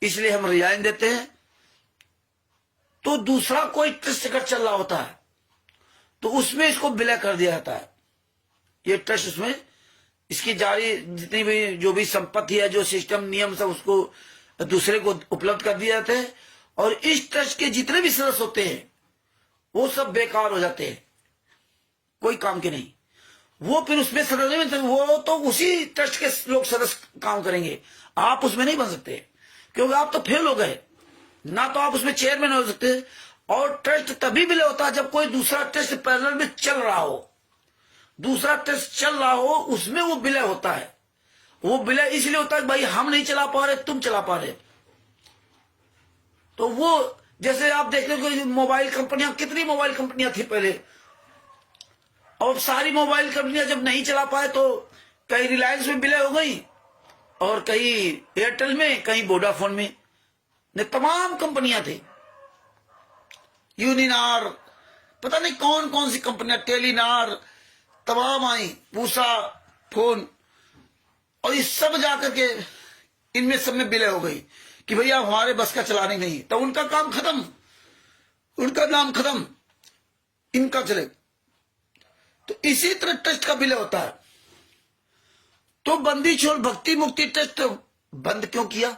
इसलिए हम रिजाइन देते हैं। तो दूसरा कोई ट्रस्ट अगर चल रहा होता है तो उसमें इसको विलय कर दिया जाता है। ये ट्रस्ट, उसमें इसकी जारी जितनी भी जो भी संपत्ति है, जो सिस्टम नियम सब, उसको दूसरे को उपलब्ध कर दिए जाते हैं। और इस ट्रस्ट के जितने भी सदस्य होते हैं वो सब बेकार हो जाते हैं, कोई काम के नहीं। वो फिर उसमें सदस्य में, वो तो उसी ट्रस्ट के लोग सदस्य काम करेंगे, आप उसमें नहीं बन सकते, क्योंकि आप तो फेल हो गए ना, तो आप उसमें चेयरमैन हो सकते। और ट्रस्ट तभी विलय होता है जब कोई दूसरा ट्रस्ट पैरेलल में चल रहा हो, दूसरा ट्रस्ट चल रहा हो, उसमें वो विलय होता है। वो विलय इसलिए होता है कि भाई हम नहीं चला पा रहे, तुम चला पा रहे। तो वो जैसे आप देख रहे हो मोबाइल कंपनियां, कितनी मोबाइल कंपनियां थी पहले, और सारी मोबाइल कंपनियां जब नहीं चला पाए तो कहीं रिलायंस में विलय हो गई, और कहीं एयरटेल में, कहीं वोडाफोन में, ने तमाम कंपनियां थी, यूनिनार, पता नहीं कौन कौन सी कंपनियां, टेलीनार, तमाम आई, पूसा फोन, और इस सब जाकर के इनमें सब में विलय हो गई कि भैया हमारे बस का चलाने नहीं, तो उनका काम खत्म, उनका नाम खत्म, इनका चले। तो इसी तरह ट्रस्ट का विलय होता है। तो बंदी छोड़ भक्ति मुक्ति ट्रस्ट बंद क्यों किया?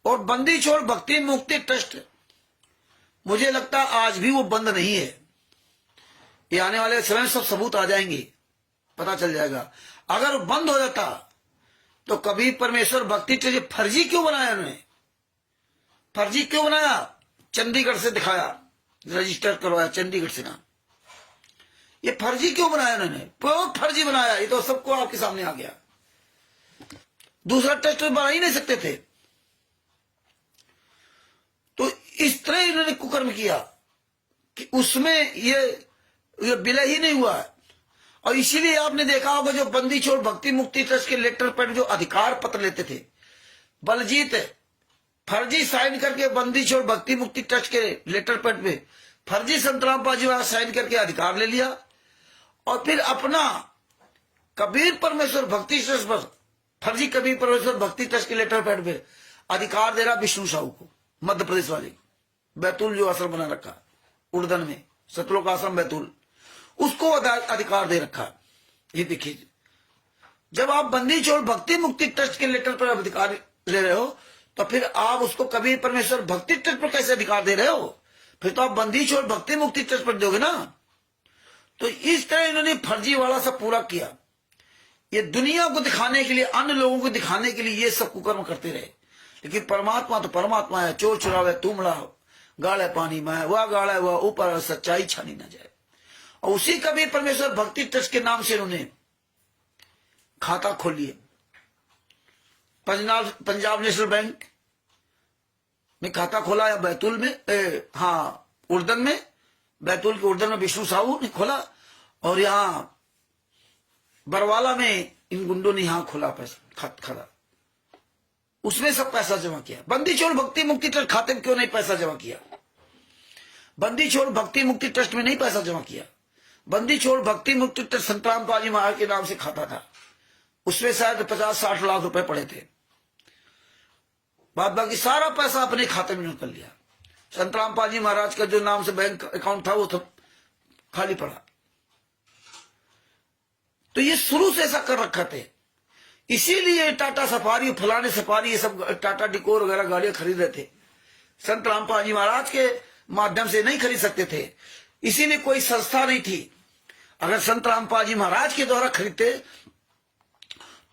और बंदी छोड़ भक्ति मुक्ति ट्रस्ट मुझे लगता आज भी वो बंद नहीं है। ये आने वाले समय में सब सबूत आ जाएंगे, पता चल जाएगा। अगर बंद हो जाता तो कबीर परमेश्वर भक्ति ट्रस्ट फर्जी क्यों बनाया उन्होंने? फर्जी क्यों बनाया? चंडीगढ़ से दिखाया, रजिस्टर करवाया चंडीगढ़ से ना, ये फर्जी क्यों बनाया उन्होंने? बहुत फर्जी बनाया, ये तो सबको आपके सामने आ गया। दूसरा टेस्ट बना ही नहीं सकते थे। तो इस तरह इन्होंने कुकर्म किया कि उसमें ये विलय ही नहीं हुआ। और इसीलिए आपने देखा होगा जो बंदी छोड़ भक्ति मुक्ति ट्रस्ट के लेटर पर जो अधिकार पत्र लेते थे, बलजीत फर्जी साइन करके बंदी छोड़ भक्ति मुक्ति ट्रस्ट के लेटर पैड पे फर्जी संतराम पाजी वाला साइन करके अधिकार ले लिया, और फिर अपना कबीर परमेश्वर भक्ति ट्रस्ट पर फर्जी कबीर परमेश्वर भक्ति ट्रस्ट के लेटर पैड पे अधिकार दे रहा विष्णु साहू को, मध्य प्रदेश वाले, बैतूल जो आश्रम बना रखा उड़दन में, सतलोक आश्रम बैतूल, उसको अधिकार दे रखा। ये देखिए, जब आप बंदी छोड़ भक्ति मुक्ति ट्रस्ट के लेटर पर अधिकार ले रहे हो तो फिर आप उसको कबीर परमेश्वर भक्ति ट्रस्ट पर कैसे अधिकार दे रहे हो? फिर तो आप बंदी छोड़ भक्ति मुक्ति ट्रस्ट पर दोगे ना। तो इस तरह इन्होंने फर्जी वाला सब पूरा किया, ये दुनिया को दिखाने के लिए, अन्य लोगों को दिखाने के लिए ये सब कुकर्म करते रहे। लेकिन परमात्मा तो परमात्मा है, चोर चुरावे तुमड़ा गाड़े पानी में, वह गाड़ा हुआ ऊपर, सच्चाई छानी ना जाए। और उसी कबीर परमेश्वर भक्ति ट्रस्ट के नाम से उन्होंने खाता खोल लिए। पंजाब नेशनल बैंक में खाता खोला, या बैतूल में, हाँ उड़दन में, बैतूल के उड़दन में विष्णु साहू ने खोला, और यहाँ बरवाला में इन गुंडों ने यहाँ खोला पैसा खाता, उसमें सब पैसा जमा किया। बंदी छोड़ भक्ति मुक्ति ट्रस्ट खाते में क्यों नहीं पैसा जमा किया? बंदी छोड़ भक्ति मुक्ति ट्रस्ट में नहीं पैसा जमा किया। बंदी छोड़ भक्ति मुक्ति ट्रस्ट संतराम पाजी महाराज के नाम से खाता था, उसमें शायद 50-60 लाख रुपए पड़े थे, बाद बाकी सारा पैसा अपने खाते में निकल लिया। संतराम पाजी महाराज का जो नाम से बैंक अकाउंट था वो तो खाली पड़ा। तो ये शुरू से ऐसा कर रखा थे, इसीलिए टाटा सफारी, फलाने सफारी, ये सब टाटा डिकोर वगैरह गाड़ियां खरीद रहे थे, संत रामपाल जी महाराज के माध्यम से नहीं खरीद सकते थे, इसीलिए कोई संस्था नहीं थी। अगर संत रामपाल जी महाराज के द्वारा खरीदते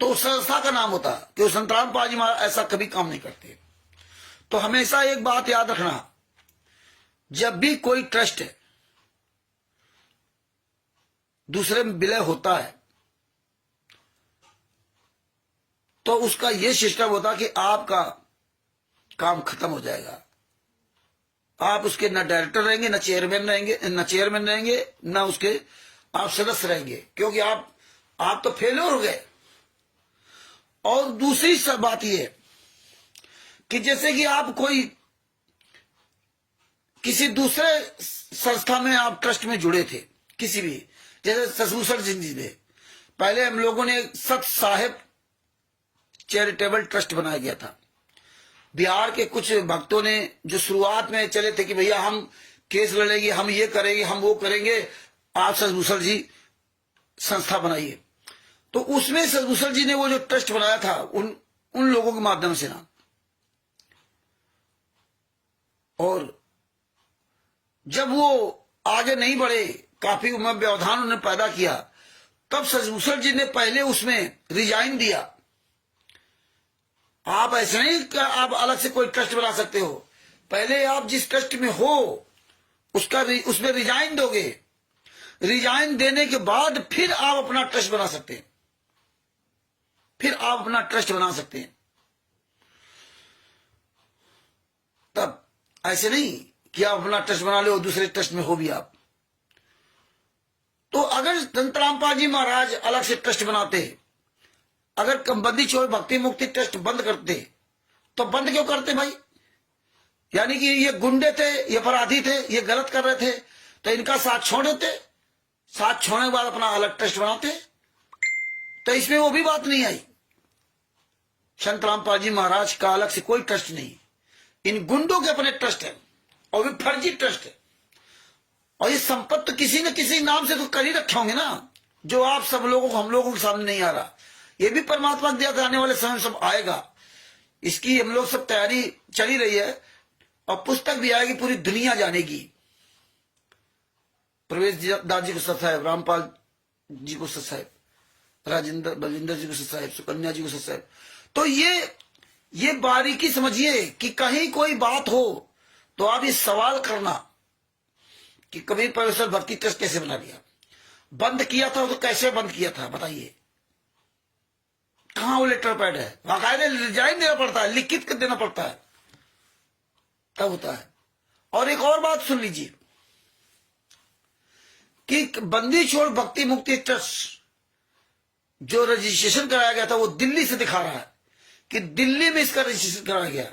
तो उस संस्था का नाम होता, कि संत रामपाल जी महाराज ऐसा कभी काम नहीं करते। तो हमेशा एक बात याद रखना, जब भी कोई ट्रस्ट दूसरे में विलय होता है तो उसका यह सिस्टम होता कि आपका काम खत्म हो जाएगा। आप उसके न डायरेक्टर रहेंगे, न चेयरमैन रहेंगे, न उसके आप सदस्य रहेंगे, क्योंकि आप तो फेलियर हो गए। और दूसरी सब बात यह कि जैसे कि आप कोई किसी दूसरे संस्था में आप ट्रस्ट में जुड़े थे, किसी भी, जैसे ससभूषण सिंह जी ने, पहले हम लोगों ने सत साहेब चैरिटेबल ट्रस्ट बनाया गया था। बिहार के कुछ भक्तों ने जो शुरुआत में चले थे कि भैया हम केस लड़ेंगे, हम ये करेंगे, हम वो करेंगे, आप सतभूषण जी संस्था बनाइए। तो उसमें सतभूषण जी ने वो जो ट्रस्ट बनाया था उन लोगों के माध्यम से ना, और जब वो आगे नहीं बढ़े, काफी व्यवधान उन्होंने पैदा किया, तब सतभूषण जी ने पहले उसमें रिजाइन दिया। आप ऐसे नहीं कि आप अलग से कोई ट्रस्ट बना सकते हो, पहले आप जिस ट्रस्ट में हो उसमें रिजाइन दोगे, रिजाइन देने के बाद फिर आप अपना ट्रस्ट बना सकते हैं, फिर आप अपना ट्रस्ट बना सकते हैं। तब ऐसे नहीं कि आप अपना ट्रस्ट बना लो और दूसरे ट्रस्ट में हो भी आप। तो अगर संत रामपाल जी महाराज अलग से ट्रस्ट बनाते, अगर बंदी छोड़ भक्ति मुक्ति ट्रस्ट बंद करते, तो बंद क्यों करते भाई? यानी कि ये गुंडे थे, ये अपराधी थे, ये गलत कर रहे थे, तो इनका साथ छोड़ देते, साथ छोड़ने के बाद अपना अलग ट्रस्ट बनाते, तो इसमें वो भी बात नहीं आई। संत रामपाल जी महाराज का अलग से कोई ट्रस्ट नहीं, इन गुंडों के अपने ट्रस्ट है, और भी फर्जी ट्रस्ट है। और ये संपत्ति किसी न किसी नाम से तो कर ही रखे होंगे ना, जो आप सब लोगों को, हम लोगों के सामने नहीं आ रहा। ये भी परमात्मा दिया था, आने वाले समय सब आएगा, इसकी हम लोग सब तैयारी चली रही है, और पुस्तक भी आएगी, पूरी दुनिया जानेगी। प्रवेश दास जी को सत साहेब, रामपाल जी को सत साहेब, राजेंद्र बलविंदर जी को सत साहेब, सुकन्या जी को सत साहेब। तो ये बारीकी समझिए कि कहीं कोई बात हो तो आप ये सवाल करना कि कबीर परमेश्वर भक्ति ट्रस्ट कैसे बना लिया, बंद किया था तो कैसे बंद किया था, बताइए। कहां वो लेटर पैड है? बाकायदे रिजाइन देना पड़ता है, लिखित कर देना पड़ता है, तब होता है। और एक और बात सुन लीजिए कि बंदी छोड़ भक्ति मुक्ति ट्रस्ट जो रजिस्ट्रेशन कराया गया था, वो दिल्ली से दिखा रहा है कि दिल्ली में इसका रजिस्ट्रेशन कराया गया,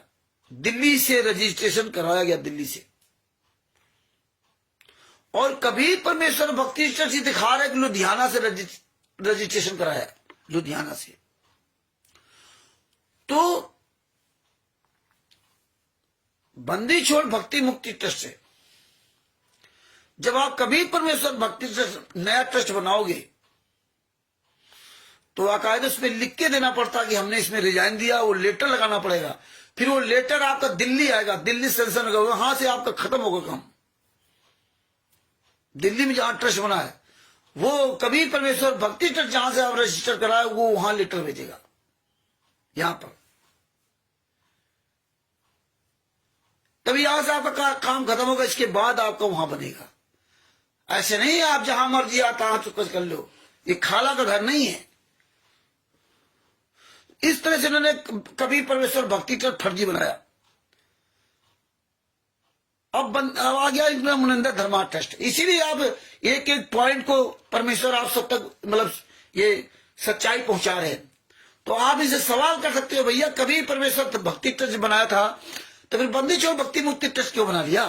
दिल्ली से रजिस्ट्रेशन कराया गया, दिल्ली से। और कबीर परमेश्वर भक्ति ट्रस्ट ही दिखा रहा है कि लुधियाना से रजिस्ट्रेशन कराया, लुधियाना से। तो बंदी छोड़ भक्ति मुक्ति ट्रस्ट से जब आप कबीर परमेश्वर भक्ति ट्रस्ट नया ट्रस्ट बनाओगे, तो बाकायदे उसमें लिख के देना पड़ता कि हमने इसमें रिजाइन दिया, वो लेटर लगाना पड़ेगा, फिर वो लेटर आपका दिल्ली आएगा, दिल्ली सेंसन होगा, वहां से आपका खत्म होगा काम। दिल्ली में जहां ट्रस्ट बना है, वो कबीर परमेश्वर भक्ति ट्रस्ट जहां से आप रजिस्टर कराए, वो वहां लेटर भेजेगा यहां पर, तभी यहां से आपका काम खत्म होगा, इसके बाद आपका वहां बनेगा। ऐसे नहीं आप जहां मर्जी आता आप चुकस कर लो, ये खाला का घर नहीं है। इस तरह से उन्होंने कबीर परमेश्वर भक्ति ट्रस्ट फर्जी बनाया। अब आ गया इनका मुनिंदर धर्मा ट्रस्ट। इसीलिए आप एक एक पॉइंट को परमेश्वर आप सब तक मतलब ये सच्चाई पहुंचा रहे हैं। तो आप इसे सवाल कर सकते हो, भैया कबीर परमेश्वर भक्ति ट्रस्ट बनाया था, तो फिर बंदी छोड़ भक्ति मुक्ति ट्रस्ट क्यों बना लिया?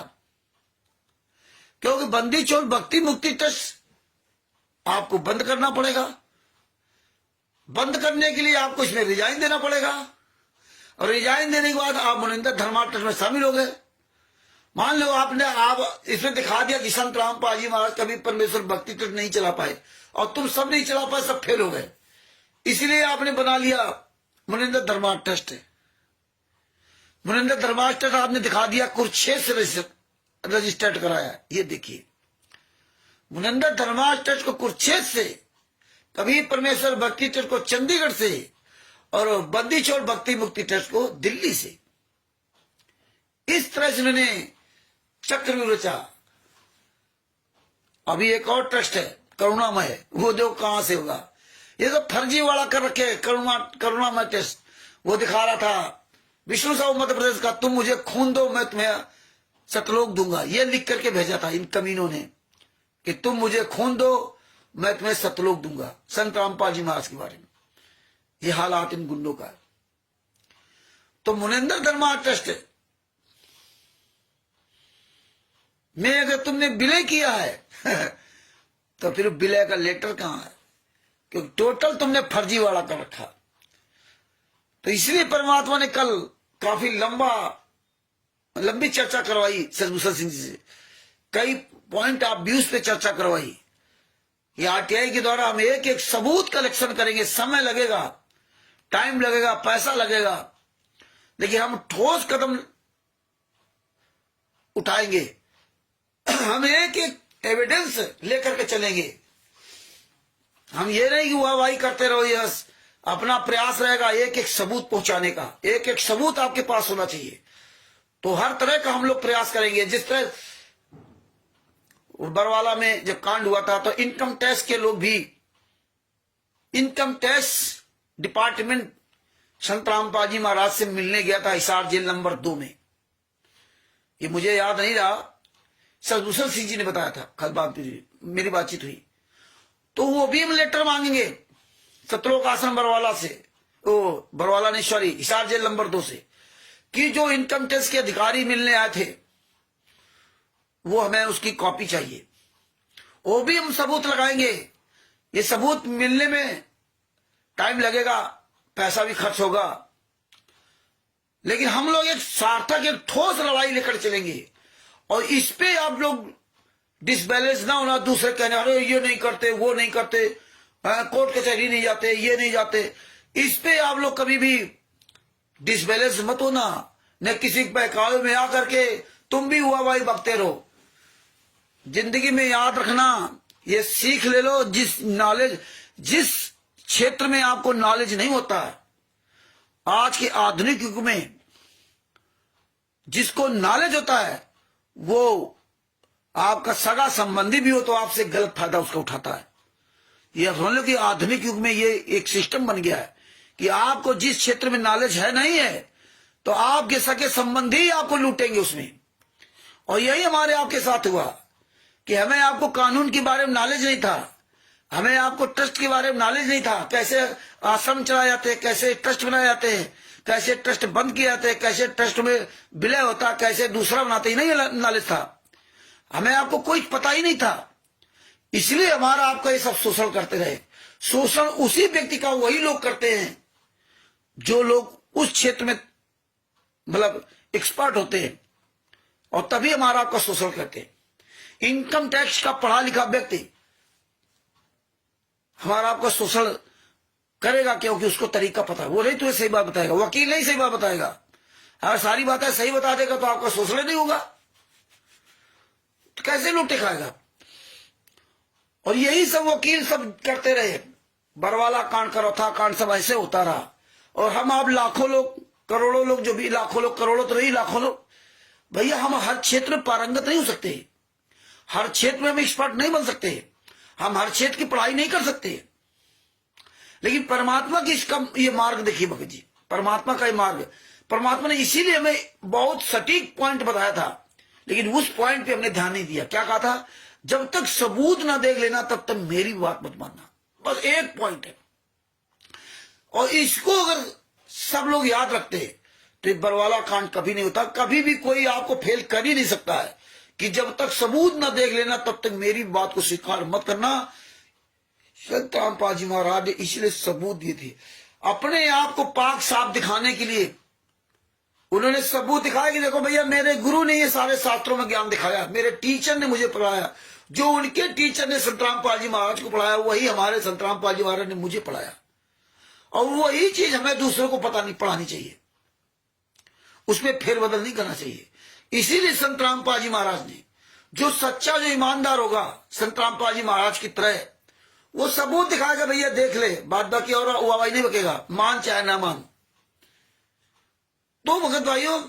क्योंकि बंदी छोड़ भक्ति मुक्ति ट्रस्ट आपको बंद करना पड़ेगा, बंद करने के लिए आपको इसमें रिजाइन देना पड़ेगा, और रिजाइन देने के बाद आप मुनिंदर धर्मा ट्रस्ट में शामिल हो गए। मान लो आप इसमें दिखा दिया कि संत रामपाल जी महाराज कबीर परमेश्वर भक्ति ट्रस्ट नहीं चला पाए, और तुम सब नहीं चला पाए, सब फेल हो गए, इसलिए आपने बना लिया मुनिंदर धर्मा ट्रस्ट। मुनिंदर धर्मा ट्रस्ट आपने दिखा दिया कुरुक्षेत्र से रजिस्टर्ड कराया। ये देखिए मुनिंदर धर्मा ट्रस्ट को कुरुक्षेत्र से, कबीर परमेश्वर भक्ति ट्रस्ट को चंडीगढ़ से, और बंदी छोड़ भक्ति मुक्ति ट्रस्ट को दिल्ली से। इस तरह से उन्होंने चक्रव्यूह रचा। अभी एक और ट्रस्ट है करुणामय, वो देखो कहां से होगा, ये तो फर्जी वाला कर रखे करुणामय ट्रस्ट। वो दिखा रहा था विष्णु साहू मध्य प्रदेश का, तुम मुझे खून दो मैं तुम्हें सतलोक दूंगा, ये लिख करके भेजा था इन कमीनों ने कि तुम मुझे खून दो मैं तुम्हें सतलोक दूंगा, संत रामपाल जी महाराज के बारे में। ये हालात इन गुंडों का है। तो मुनिंदर धर्मा ट्रस्ट में अगर तुमने विलय किया है तो फिर विलय का लेटर कहां है? क्योंकि टोटल तुमने फर्जी वाला कर रखा। तो इसलिए परमात्मा ने कल काफी लंबी चर्चा करवाई सदभूषण सिंह जी से, कई पॉइंट ऑफ व्यूज पे चर्चा करवाई। ये आरटीआई के द्वारा हम एक एक सबूत कलेक्शन करेंगे, समय लगेगा, टाइम लगेगा, पैसा लगेगा, लेकिन हम ठोस कदम उठाएंगे। हम एक एक एविडेंस लेकर के चलेंगे। हम ये नहीं कि वाहवाही करते रहो, यस अपना प्रयास रहेगा एक एक सबूत पहुंचाने का, एक एक सबूत आपके पास होना चाहिए। तो हर तरह का हम लोग प्रयास करेंगे। जिस तरह बरवाला में जब कांड हुआ था तो इनकम टैक्स के लोग भी, इनकम टैक्स डिपार्टमेंट संत रामपाल जी महाराज से मिलने गया था हिसार जेल नंबर 2 में। ये मुझे याद नहीं रहा, सदभूषण सिंह जी ने बताया था, कल मेरी बातचीत हुई। तो वो भी हम लेटर मांगेंगे सतलोक आश्रम बरवाला से, ओ बरवाला ने सॉरी हिसार जेल नंबर 2 से, कि जो इनकम टैक्स के अधिकारी मिलने आए थे वो हमें उसकी कॉपी चाहिए। वो भी हम सबूत लगाएंगे। ये सबूत मिलने में टाइम लगेगा, पैसा भी खर्च होगा, लेकिन हम लोग एक सार्थक एक ठोस लड़ाई लेकर चलेंगे। और इस पे आप लोग डिसबैलेंस ना होना, दूसरे कहने अरे ये नहीं करते, वो नहीं करते, कोर्ट कचहरी नहीं जाते, ये नहीं जाते, इस पे आप लोग कभी भी डिसबैलेंस मत होना। न किसी बहकावे में आकर के तुम भी हुआ भाई बकते रहो। जिंदगी में याद रखना, ये सीख ले लो, जिस क्षेत्र में आपको नॉलेज नहीं होता है, आज के आधुनिक युग में जिसको नॉलेज होता है वो आपका सगा संबंधी भी हो तो आपसे गलत फायदा उसका उठाता है। ये समझ लो कि आधुनिक युग में ये एक सिस्टम बन गया है कि आपको जिस क्षेत्र में नॉलेज है नहीं है तो आपके सगे संबंधी आपको लूटेंगे उसमें। और यही हमारे आपके साथ हुआ कि हमें आपको कानून के बारे में नॉलेज नहीं था, हमें आपको ट्रस्ट के बारे में नॉलेज नहीं था, कैसे आश्रम चलाए जाते हैं, कैसे ट्रस्ट बनाए जाते हैं, कैसे ट्रस्ट बंद किए जाते हैं, कैसे ट्रस्ट में विलय होता, कैसे दूसरा बनाते, ही नहीं नॉलेज था। हमें आपको कोई पता ही नहीं था, इसलिए हमारा आपका ये सब शोषण करते रहे। शोषण उसी व्यक्ति का वही लोग करते हैं जो लोग उस क्षेत्र में मतलब एक्सपर्ट होते हैं, और तभी हमारा आपका शोषण करते हैं। इनकम टैक्स का पढ़ा लिखा व्यक्ति हमारा आपका शोषण करेगा क्योंकि उसको तरीका पता है। वो नहीं तुम्हें सही बात बताएगा, वकील नहीं सही बात बताएगा। अगर सारी बातें सही बता देगा तो आपका शोषण नहीं होगा, तो कैसे लूटे खाएगा। और यही सब वकील सब करते रहे। बरवाला कांड, करौथा कांड सब ऐसे होता रहा। और हम आप लाखों लोग, करोड़ों लोग, जो भी लाखों लोग, करोड़ों तो नहीं लाखों लोग, भैया हम हर क्षेत्र में पारंगत नहीं हो सकते, हर क्षेत्र में हम एक्सपर्ट नहीं बन सकते, हम हर क्षेत्र की पढ़ाई नहीं कर सकते। लेकिन परमात्मा की इसका ये मार्ग देखिए भगत जी, परमात्मा का ये मार्ग, परमात्मा ने इसीलिए हमें बहुत सटीक पॉइंट बताया था, लेकिन उस पॉइंट पे हमने ध्यान नहीं दिया। क्या कहा था? जब तक सबूत ना देख लेना तब तक मेरी बात मत मानना। बस एक पॉइंट है, और इसको अगर सब लोग याद रखते तो बरवाला कांड कभी नहीं होता। कभी भी कोई आपको फेल कर ही नहीं सकता है कि जब तक सबूत ना देख लेना तब तक मेरी बात को स्वीकार मत करना। संत रामपाल जी महाराज ने इसलिए सबूत दिए थे, अपने आप को पाक साफ दिखाने के लिए उन्होंने सबूत दिखाया कि देखो भैया मेरे गुरु ने ये सारे शास्त्रों में ज्ञान दिखाया, मेरे टीचर ने मुझे पढ़ाया, जो उनके टीचर ने संत रामपाल जी महाराज को पढ़ाया वही हमारे संत रामपाल जी महाराज ने मुझे पढ़ाया। और वही चीज हमें दूसरों को पता नहीं पढ़ानी चाहिए, उसमें फेरबदल नहीं करना चाहिए। इसीलिए संत रामपाल जी महाराज ने, जो सच्चा जो ईमानदार होगा संत रामपाल जी महाराज की तरह, वो सबूत दिखाएगा, भैया देख ले, बात बाकी और वाहवाही नहीं बकेगा, मान चाहे ना मान। तो भगत भाइयों,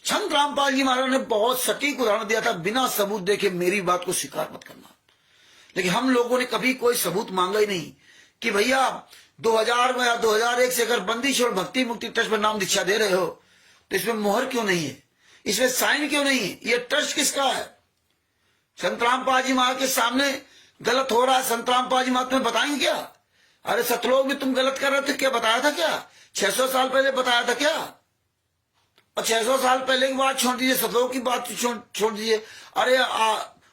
संत रामपाल जी महाराज ने बहुत सटीक उदाहरण दिया था, बिना सबूत देखे मेरी बात को स्वीकार मत करना। लेकिन हम लोगों ने कभी कोई सबूत मांगा ही नहीं कि भैया 2000 में या 2001 से अगर बंदिश और भक्ति मुक्ति ट्रस्ट में नाम दीक्षा दे रहे हो तो इसमें मोहर क्यों नहीं है, इसमें साइन क्यों नहीं है, ये ट्रस्ट किसका है? संत रामपाल जी महाराज के सामने गलत हो रहा है, संत रामपाल जी महाराज तुम्हें बताएंगे क्या? अरे सतलोक में तुम गलत कर रहे थे, क्या बताया था क्या? 600 साल पहले बताया था क्या? और 600 साल पहले की बात छोड़ दीजिए, सतलोक की बात छोड़ दीजिए। अरे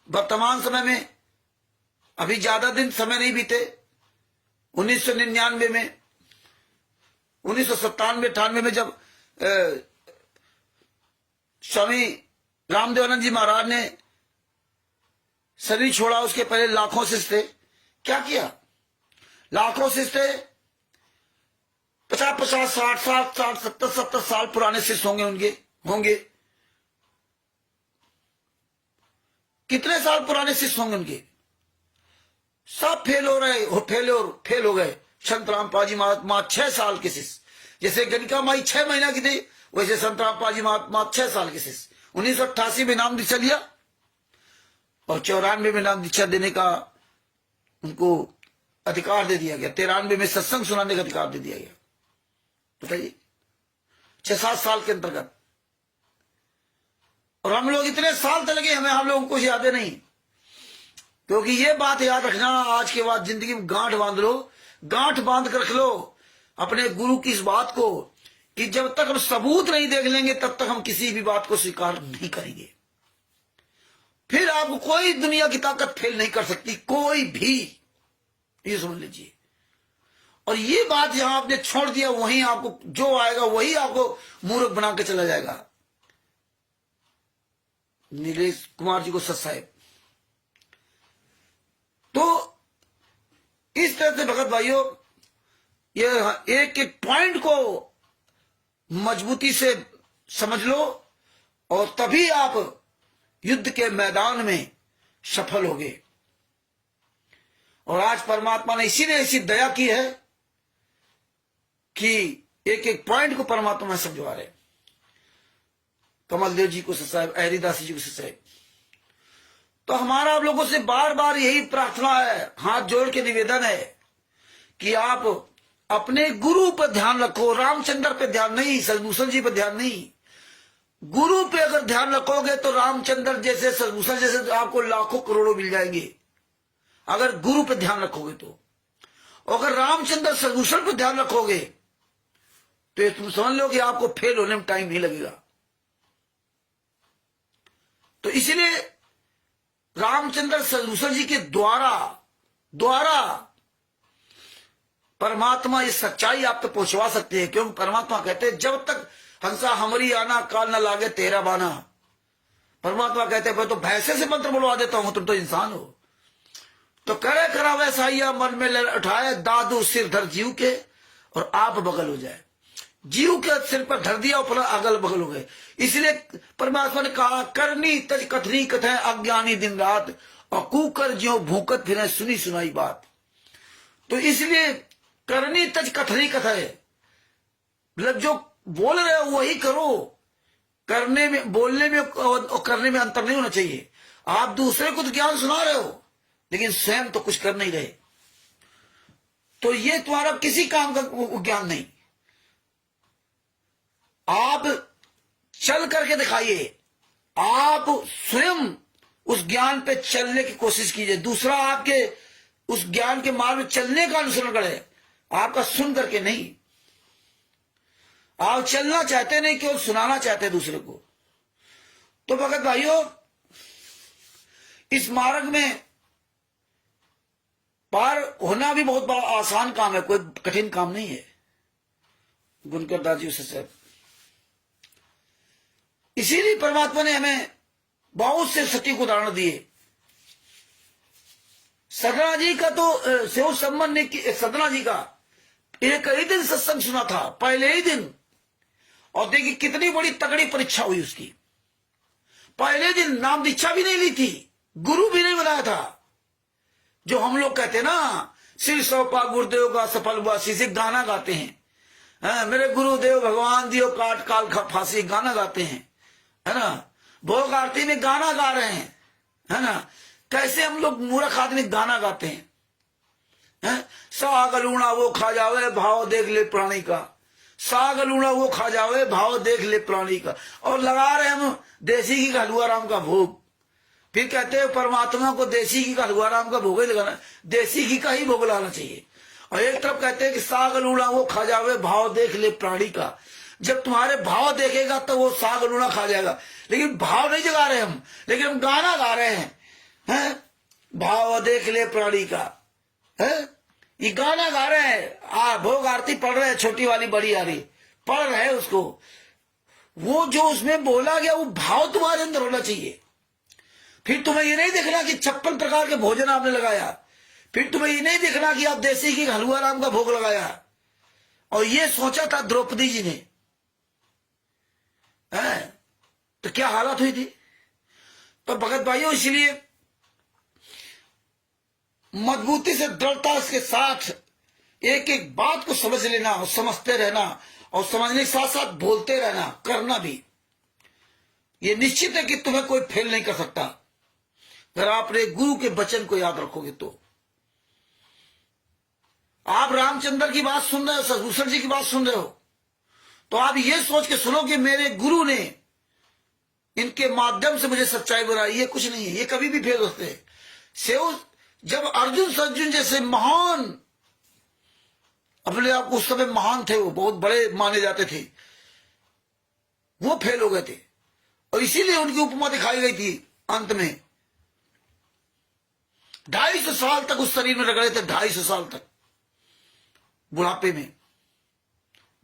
वर्तमान समय में अभी ज्यादा दिन समय नहीं बीते, 1999 में 1997-98 में जब स्वामी रामदेवानंद जी महाराज ने शरीर छोड़ा, उसके पहले लाखों शिष्य थे। क्या किया? लाखों शिष्य थे, 50-50, 60-60, 70-70 साल पुराने शिष्य होंगे। कितने साल पुराने शिष्य होंगे उनके? सब फेल हो गए। संत रामपाल महात्मा 6 साल के शिष्य, जैसे गणिका माई 6 महीना की थी, वैसे संत रामपाल महात्मा 6 साल के शिष्य। 1988 में नाम दीक्षा लिया और 94 में नाम दीक्षा देने का उनको अधिकार दे दिया गया। 93 में सत्संग सुनाने का अधिकार दे दिया गया। बताइए, 6-7 साल के अंतर्गत। और हम लोग इतने साल तक लगे, हम लोगों को याद नहीं। क्योंकि ये बात याद रखना, आज के बाद जिंदगी में गांठ बांध लो, गांठ बांध कर रख लो अपने गुरु की इस बात को, कि जब तक हम सबूत नहीं देख लेंगे तब तक हम किसी भी बात को स्वीकार नहीं करेंगे। फिर आपको कोई दुनिया की ताकत फेल नहीं कर सकती, कोई भी, ये समझ लीजिए। और ये बात जहां आपने छोड़ दिया, वहीं आपको जो आएगा वही आपको मूर्ख बना के चला जाएगा। नीलेश कुमार जी को सच साहेब। तो इस तरह से भगत भाइयों, ये एक एक पॉइंट को मजबूती से समझ लो और तभी आप युद्ध के मैदान में सफल होगे। और आज परमात्मा ने इसीलिए ऐसी दया की है कि एक एक पॉइंट को परमात्मा में समझवा रहे। कमलदेव जी को साहब, हरिदास जी को साहब। तो हमारा आप लोगों से बार बार यही प्रार्थना है, हाथ जोड़ के निवेदन है कि आप अपने गुरु पर ध्यान रखो, रामचंद्र पे ध्यान नहीं, सदभूषण जी पर ध्यान नहीं। गुरु पे अगर ध्यान रखोगे तो रामचंद्र जैसे, सदभूषण जैसे आपको लाखों करोड़ों मिल जाएंगे, अगर गुरु पे ध्यान रखोगे तो। अगर रामचंद्र सदभूषण पे ध्यान रखोगे तो ये तुम समझ लो कि आपको फेल होने में टाइम नहीं लगेगा। तो इसीलिए रामचंद्र सदभूषण जी के द्वारा परमात्मा इस सच्चाई आप तक पहुंचवा सकते हैं। क्योंकि परमात्मा कहते हैं, जब तक हंसा हमारी आना, काल न लागे तेरा बाना। परमात्मा कहते हैं, तो भैंसे से मंत्र बुलवा देता हूं, तुम तो इंसान हो। तो करे करा वैसा ही मन में उठाए, दादू सिर धर जीव के और आप बगल हो जाए। जीव के सिर पर धर दिया, ऊपर अगल बगल हो गए। इसलिए परमात्मा ने कहा, करनी तज कथनी कथें अज्ञानी दिन रात, और कुकर ज्यो भूकत फिरे सुनी सुनाई बात। तो इसलिए करनी तज कथनी कथें, मतलब जो बोल रहे हो वही करो। करने में, बोलने में और करने में अंतर नहीं होना चाहिए। आप दूसरे को तो ज्ञान सुना रहे हो, लेकिन स्वयं तो कुछ कर नहीं रहे। तो ये तुम्हारा किसी काम का ज्ञान नहीं। आप चल करके दिखाइए, आप स्वयं उस ज्ञान पे चलने की कोशिश कीजिए। दूसरा आपके उस ज्ञान के मार्ग में चलने का अनुसरण करे, आपका सुन करके नहीं। आप चलना चाहते नहीं, केवल सुनाना चाहते दूसरे को। तो भगत भाइयों, इस मार्ग में पार होना भी बहुत बड़ा आसान काम है, कोई कठिन काम नहीं है। गुणकर दास जी से, इसीलिए परमात्मा ने हमें बहुत से सटीक उदाहरण दिए। सदना जी का तो सेव संबंध ने, सदना जी का एक ही दिन सत्संग सुना था, पहले ही दिन। और देखिए कितनी बड़ी तगड़ी परीक्षा हुई उसकी। पहले दिन नाम दीक्षा भी नहीं ली थी, गुरु भी नहीं बनाया था। जो हम लोग कहते हैं ना, सिर सौंपा गुरुदेव का सफल वासी, से गाना गाते हैं। मेरे गुरुदेव भगवान दियो काट काल फांसी, गाना गाते हैं, है ना। भोग आरती में गाना गा रहे हैं, है ना। कैसे हम लोग मूर्ख आदमी गाना गाते हैं। साग लूणा वो खा जावे, भाव देख ले प्राणी का। साग लूणा वो खा जावे, भाव देख ले प्राणी का। और लगा रहे हम देसी घी का हलवा राम का भोग। फिर कहते हैं परमात्मा को देसी घी का हलवा राम का भोग ही लगाना, देसी घी का ही भोग लगाना चाहिए। और एक तरफ कहते हैं कि साग लूणा वो खा जावे, भाव देख ले प्राणी का। जब तुम्हारे भाव देखेगा तो वो साग लूणा खा जाएगा। लेकिन भाव नहीं जगा रहे हम, लेकिन हम गाना गा रहे हैं, भाव देख ले प्राणी का, है। ये गाना गा रहे हैं, भोग आरती पढ़ रहे हैं, छोटी वाली बड़ी आ रही पढ़ रहे हैं उसको, वो जो उसमें बोला गया वो भाव तुम्हारे अंदर होना चाहिए। फिर तुम्हें ये नहीं देखना कि 56 प्रकार के भोजन आपने लगाया, फिर तुम्हें ये नहीं देखना कि आप देसी घी हलवा राम का भोग लगाया। और ये सोचा था द्रौपदी जी ने, तो क्या हालत हुई थी। तो भगत भाइयों, इसलिए मजबूती से दृढ़ता के साथ एक एक बात को समझ लेना और समझते रहना, और समझने के साथ साथ बोलते रहना, करना भी। ये निश्चित है कि तुम्हें कोई फेल नहीं कर सकता अगर आप अपने गुरु के वचन को याद रखोगे तो। आप रामचंद्र की बात सुन रहे हो, सदभूषण जी की बात सुन रहे हो, तो आप ये सोच के सुनो कि मेरे गुरु ने इनके माध्यम से मुझे सच्चाई बनाई। ये कुछ नहीं है, ये कभी भी फेल होते हैं। सेव जब अर्जुन सज्जुन जैसे महान, अपने आप उस समय महान थे, वो बहुत बड़े माने जाते थे, वो फेल हो गए थे, और इसीलिए उनकी उपमा दिखाई गई थी अंत में। 250 साल तक उस शरीर में रगड़े थे, 250 साल तक बुढ़ापे में,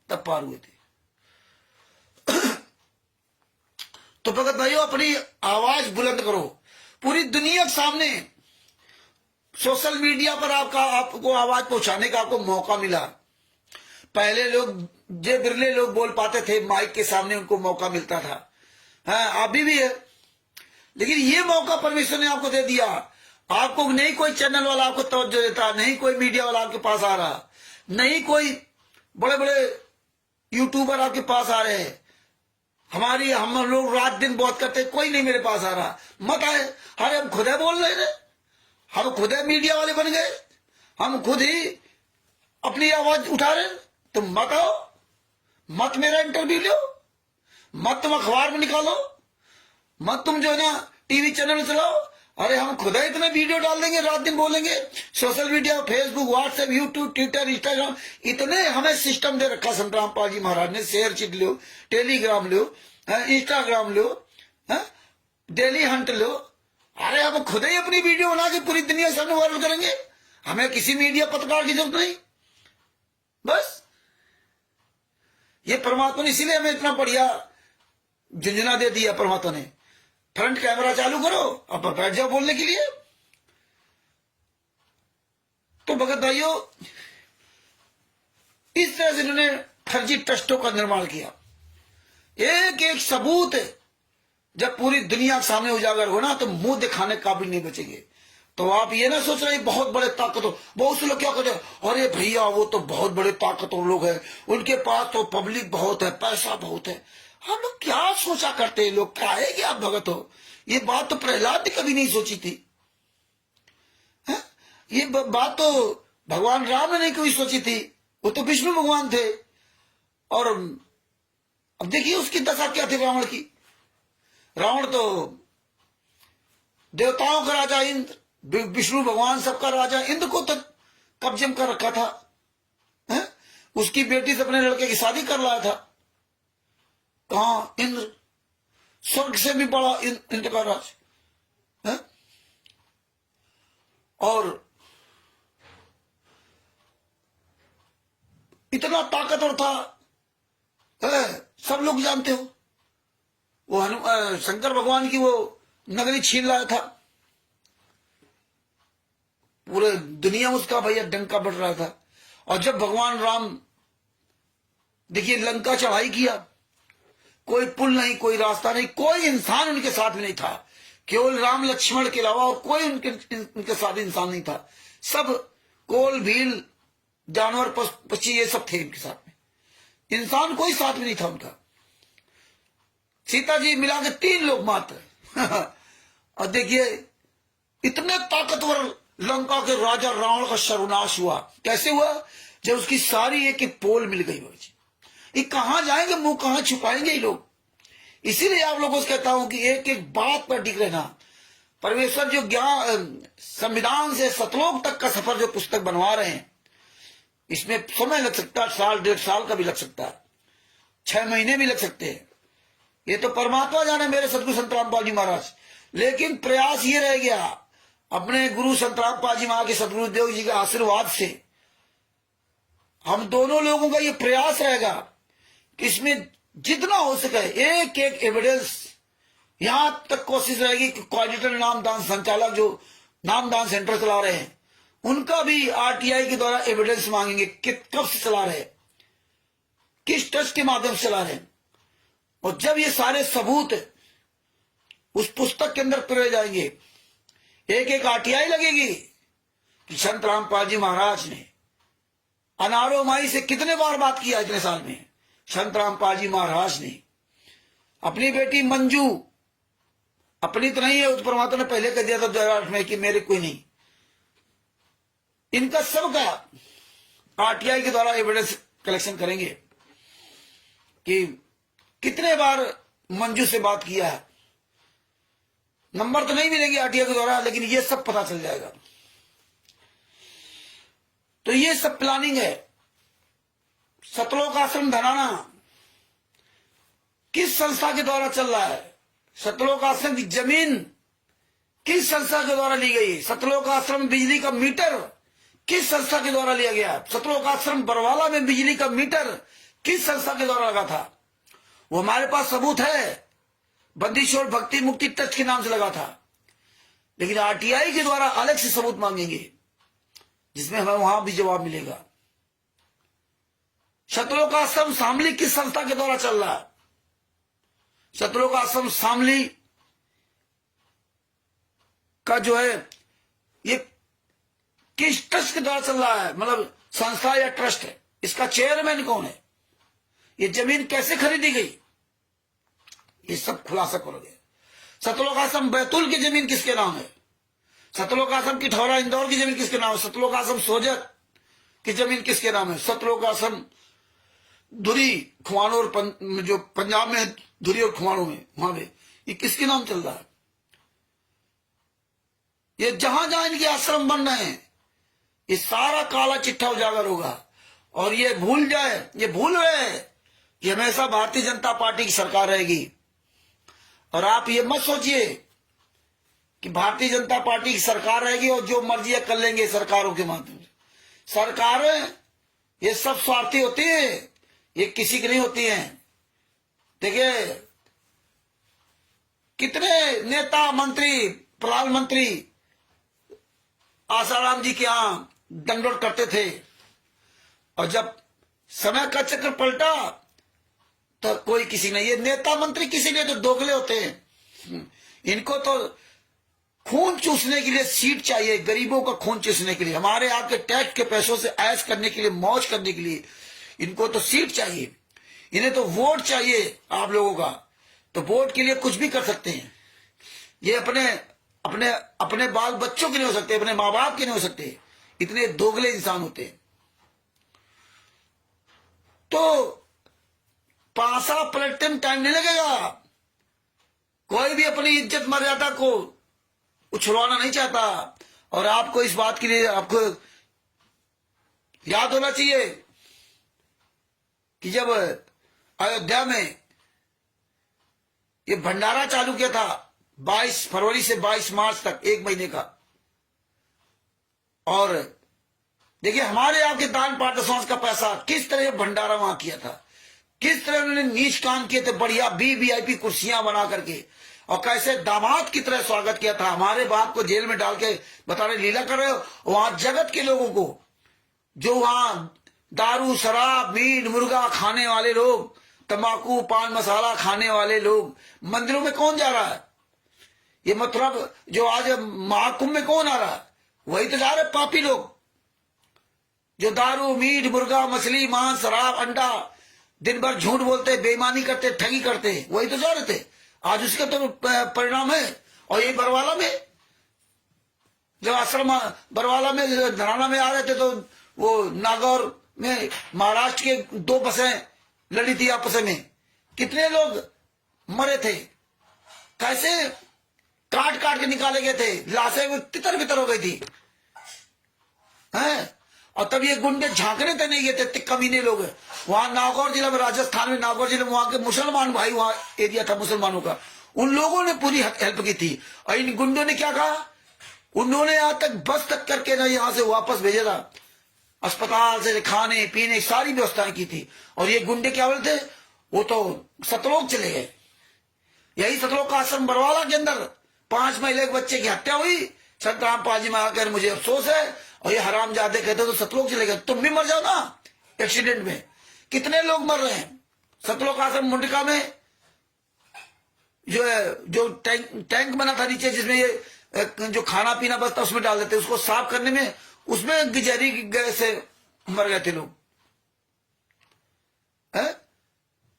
तब पार हुए थे। तो भगत भाइयों, अपनी आवाज बुलंद करो पूरी दुनिया के सामने। सोशल मीडिया पर आपको आवाज पहुंचाने का आपको मौका मिला। पहले लोग, जे बिरले लोग बोल पाते थे माइक के सामने, उनको मौका मिलता था। हाँ, अभी भी है, लेकिन ये मौका परमेश्वर ने आपको दे दिया। आपको नहीं कोई चैनल वाला आपको तवज्जो देता, नहीं कोई मीडिया वाला आपके पास आ रहा, नहीं कोई बड़े बड़े यूट्यूबर आपके पास आ रहे हैं। हम लोग रात दिन बहुत करते, कोई नहीं मेरे पास आ रहा, मत आए। अरे हम खुद है बोल रहे थे, हम खुद है मीडिया वाले बन गए, हम खुद ही अपनी आवाज उठा रहे। तुम मत आओ, मत मेरा इंटरव्यू लो, मत तुम अखबार में निकालो, मत तुम जो है ना टीवी चैनल चलाओ। अरे हम खुद ही इतने वीडियो डाल देंगे, रात दिन बोलेंगे। Social media, Facebook, WhatsApp, YouTube, Twitter, Instagram, इतने हमें सिस्टम दे रखा संत रामपाल जी महाराज ने। शेयर चीट लो, टेलीग्राम लो, इंस्टाग्राम लो, डेली हंट लो। अरे हम खुद ही अपनी वीडियो बना के पूरी दुनिया के सामने वायरल करेंगे, हमें किसी मीडिया पत्रकार की जरूरत नहीं। बस ये परमात्मा ने इसीलिए हमें इतना बढ़िया झुंझुना दे दिया परमात्मा ने। फ्रंट कैमरा चालू करो, अब बैठ जाओ बोलने के लिए। तो भगत भाइयों, इस तरह से इन्होंने फर्जी ट्रस्टों का निर्माण किया। एक एक सबूत जब पूरी दुनिया के सामने उजागर हो ना, तो मुंह दिखाने काबिल नहीं बचेंगे। तो आप ये ना सोच रहे बहुत बड़े ताकतवर, बहुत से लोग क्या कहते हैं, अरे भैया वो तो बहुत बड़े ताकतवर लोग हैं, उनके पास तो पब्लिक बहुत है, पैसा बहुत है। हम लोग क्या सोचा करते हैं, लोग क्या है कि आप भगत हो। ये बात तो प्रहलाद ने कभी नहीं सोची थी, है? ये बात तो भगवान राम ने नहीं कभी सोची थी, वो तो विष्णु भगवान थे। और अब देखिए उसकी दशा क्या थी रावण की। रावण तो देवताओं का राजा इंद्र, विष्णु भगवान सबका राजा, इंद्र को तो कब्जे में कर रखा था, है? उसकी बेटी से अपने लड़के की शादी कर लाया था। कहा इंद्र, स्वर्ग से भी बड़ा इंद्र का राज है। और इतना ताकतवर था, है? सब लोग जानते हो, वो शंकर भगवान की वो नगरी छीन लाया था, पूरे दुनिया में उसका भैया डंका बढ़ रहा था। और जब भगवान राम देखिए लंका चढ़ाई किया, कोई पुल नहीं, कोई रास्ता नहीं, कोई इंसान उनके साथ में नहीं था, केवल राम लक्ष्मण के अलावा और कोई उनके साथ इंसान नहीं था। सब कोल भील जानवर पक्षी ये सब थे उनके साथ में, इंसान कोई साथ में नहीं था उनका। सीता जी मिला के 3 लोग मात्र। और देखिए इतने ताकतवर लंका के राजा रावण का सर्वनाश हुआ। कैसे हुआ? जब उसकी सारी एक एक पोल मिल गई। ये कहां जाएंगे, मुंह कहां छुपाएंगे ये लोग। इसीलिए आप लोगों से कहता हूं कि एक एक बात पर टिक रहना। परमेश्वर जो ज्ञान संविधान से सतलोक तक का सफर जो पुस्तक बनवा रहे हैं, इसमें समय लग सकता है, 1.5 साल का भी लग सकता है, 6 महीने भी लग सकते हैं। ये तो परमात्मा जाने मेरे सदगुरु संत रामपाल जी महाराज। लेकिन प्रयास ये रह गया, अपने गुरु संत रामपाल जी महाराज के सदगुरुदेव जी के आशीर्वाद से हम दोनों लोगों का ये प्रयास रहेगा कि इसमें जितना हो सके एक एक एविडेंस, यहां तक कोशिश रहेगी कि कोऑर्डिनेटर नामदान संचालक जो नामदान सेंटर चला रहे हैं उनका भी आरटीआई के द्वारा एविडेंस मांगेंगे कि कब से चला रहे, किस ट्रस्ट के माध्यम से चला रहे हैं। और जब ये सारे सबूत उस पुस्तक के अंदर पिरोए जाएंगे, एक एक आरटीआई लगेगी कि संत रामपाल जी महाराज ने अनारो माई से कितने बार बात किया इतने साल में। संत रामपाल जी महाराज ने अपनी बेटी मंजू, अपनी तो नहीं है, उस परमात्मा ने पहले कह दिया था 2008 में कि मेरे कोई नहीं, इनका सबका आरटीआई के द्वारा एविडेंस कलेक्शन करेंगे कि कितने बार मंजू से बात किया है। नंबर तो नहीं मिलेंगे आरटीआई के द्वारा, लेकिन ये सब पता चल जाएगा। तो ये सब प्लानिंग है। सतलोक आश्रम धनाना किस संस्था के द्वारा चल रहा है? सतलोक आश्रम की जमीन किस संस्था के द्वारा ली गई? सतलोक आश्रम बिजली का मीटर किस संस्था के द्वारा लिया गया? सतलोक आश्रम बरवाला में बिजली का मीटर किस संस्था के द्वारा लगा था? वो हमारे पास सबूत है, बंदीशोर भक्ति मुक्ति ट्रस्ट के नाम से लगा था। लेकिन आरटीआई के द्वारा अलग से सबूत मांगेंगे जिसमें हमें वहां भी जवाब मिलेगा। सतलोक आश्रम शामली किस संस्था के द्वारा चल रहा है? सतलोक आश्रम शामली का जो है ये किस ट्रस्ट के द्वारा चल रहा है, मतलब संस्था या ट्रस्ट है? इसका चेयरमैन कौन है? ये जमीन कैसे खरीदी गई? ये सब खुलासा करोगे। सतलोक आश्रम बैतूल की जमीन किसके नाम है? सतलोक आश्रम की ठौरा इंदौर की जमीन किसके नाम है? सतलोक आश्रम सोजत की जमीन किसके नाम है? सतलोक आश्रम धुरी खुमाणों और जो पंजाब में है धुरी और खुमाणों में, वहां पे ये किसके नाम चल रहा है? ये जहां जहां इनके आश्रम बन रहे हैं ये सारा काला चिट्ठा उजागर होगा। और ये भूल जाए, ये भूल रहे कि हमेशा भारतीय जनता पार्टी की सरकार रहेगी। और आप ये मत सोचिए कि भारतीय जनता पार्टी की सरकार रहेगी और जो मर्जी कर लेंगे सरकारों के माध्यम से। सरकारें ये सब स्वार्थी होती है, ये किसी की नहीं होती हैं। देखिए कितने नेता मंत्री प्रधानमंत्री आसाराम जी के यहां दंडोत करते थे, और जब समय का चक्र पलटा तो कोई किसी नहीं। ये नेता मंत्री किसी लिए तो दोगले होते हैं, इनको तो खून चूसने के लिए सीट चाहिए, गरीबों का खून चूसने के लिए, हमारे आपके टैक्स के पैसों से ऐश करने के लिए, मौज करने के लिए इनको तो सीट चाहिए, इन्हें तो वोट चाहिए आप लोगों का। तो वोट के लिए कुछ भी कर सकते हैं। ये अपने अपने अपने बाल बच्चों के नहीं हो सकते, अपने माँ बाप के नहीं हो सकते, इतने दोगले इंसान होते हैं। तो पासा पलटने में टाइम नहीं लगेगा। कोई भी अपनी इज्जत मर्यादा को उछलवाना नहीं चाहता। और आपको इस बात के लिए आपको याद होना चाहिए कि जब अयोध्या में ये भंडारा चालू किया था 22 फरवरी से 22 मार्च तक, एक महीने का, और देखिए हमारे आपके दान पार्षद का पैसा किस तरह भंडारा वहां किया था, किस तरह उन्होंने नीच काम किए थे, बढ़िया वीवीआईपी कुर्सियां बना करके, और कैसे दामाद की तरह स्वागत किया था। हमारे बाप को जेल में डाल के बता रहे लीला कर रहे हो, वहां जगत के लोगों को, जो वहां दारू शराब मीट मुर्गा खाने वाले लोग, तंबाकू पान मसाला खाने वाले लोग, मंदिरों में कौन जा रहा है? ये मतलब जो आज महाकुंभ में कौन आ रहा है? वही तो जा रहे पापी लोग, जो दारू मीट मुर्गा मछली मांस शराब अंडा दिन भर झूठ बोलते, बेईमानी करते, ठगी करते, वही तो जा रहे थे। आज उसका तो परिणाम है। और यही बरवाला में जब आश्रम बरवाला में धराना में आ रहे थे तो वो नागौर में महाराष्ट्र के 2 बसें लड़ी थी आपस में, कितने लोग मरे थे, कैसे काट काट के निकाले गए थे, लाशें तितर बितर हो गई थी हैं। और तब ये गुंडे झांकने तक नहीं गए थे, कमीने लोग। वहां नागौर जिला में, राजस्थान में नागौर जिले में, वहां के मुसलमान भाई, वहां एरिया था मुसलमानों का, उन लोगों ने पूरी हेल्प की थी। और इन गुंडों ने क्या कहा, उन्होंने यहां तक बस तक करके ना यहां से वापस भेजा था। अस्पताल से खाने पीने की सारी व्यवस्थाएं की थी। और ये गुंडे क्या बोलते, वो तो सतलोक चले गए। यही सतलोक का आश्रम बरवाला के अंदर 5 महीने के बच्चे की हत्या हुई। संत रामपाल जी में आकर मुझे अफसोस है, और ये हरामजादे कहते तो सतलोक चले गए। तुम भी मर जाओ ना एक्सीडेंट में। कितने लोग मर रहे हैं सतलोक आश्रम मुंडका में। जो है, जो टैंक बना था नीचे, जिसमें ये जो खाना पीना बचता उसमें डाल देते, उसको साफ करने में उसमें जहरी गैस से मर गए थे लोग।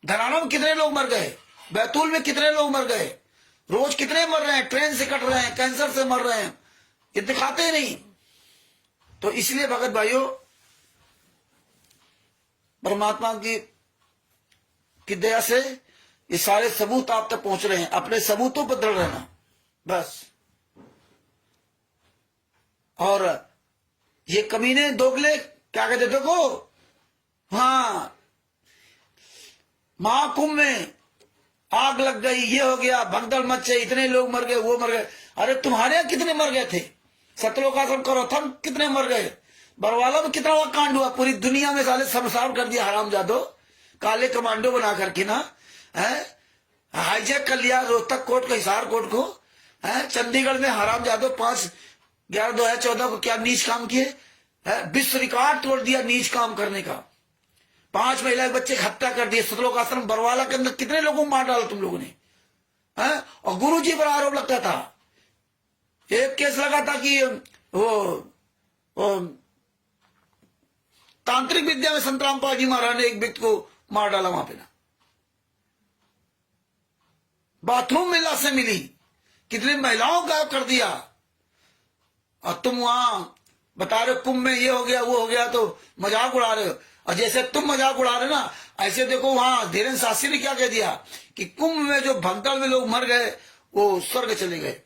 धराना में कितने लोग मर गए, बैतूल में कितने लोग मर गए, रोज कितने मर रहे हैं, ट्रेन से कट रहे हैं, कैंसर से मर रहे हैं, ये दिखाते ही नहीं। तो इसलिए भगत भाइयों, परमात्मा की दया से ये सारे सबूत आप तक पहुंच रहे हैं। अपने सबूतों पर दृढ़ रहना बस। और ये कमीने दोगले क्या कहते, देखो हाँ महाकुंभ में आग लग गई, ये हो गया, भगदड़ मचे, इतने लोग मर गए, वो मर गए। अरे तुम्हारे यहां कितने मर गए थे? सतलोक आश्रम करो, थम कितने मर गए? बरवाला में कितना बड़ा कांड हुआ, पूरी दुनिया में साले शमशान कर दिया हरामजादो, काले कमांडो बना करके ना है, हाईजैक कर लिया रोहतक कोर्ट को, हिसार कोर्ट को। है चंडीगढ़ में हरामजादो 5/11/2014 को क्या नीच काम किए, विश्व रिकॉर्ड तोड़ दिया नीच काम करने का। 5 महिला बच्चे की हत्या कर दिए। सतलोक आश्रम बरवाला के अंदर कितने लोगों को मार डाला तुम लोगों ने, है? और गुरुजी पर आरोप लगता था। एक केस लगा था कि वो तांत्रिक विद्या में संत रामपाल जी महाराज ने एक व्यक्ति को मार डाला वहां पे ना। बाथरूम में लाशें मिली, कितनी महिलाओं का कर दिया। और तुम वहां बता रहे हो कुंभ में ये हो गया वो हो गया, तो मजाक उड़ा रहे हो। और जैसे तुम मजाक उड़ा रहे ना, ऐसे देखो वहां धीरेन्द्र शास्त्री ने क्या कह दिया कि कुंभ में जो भगदड़ में लोग मर गए वो स्वर्ग चले गए,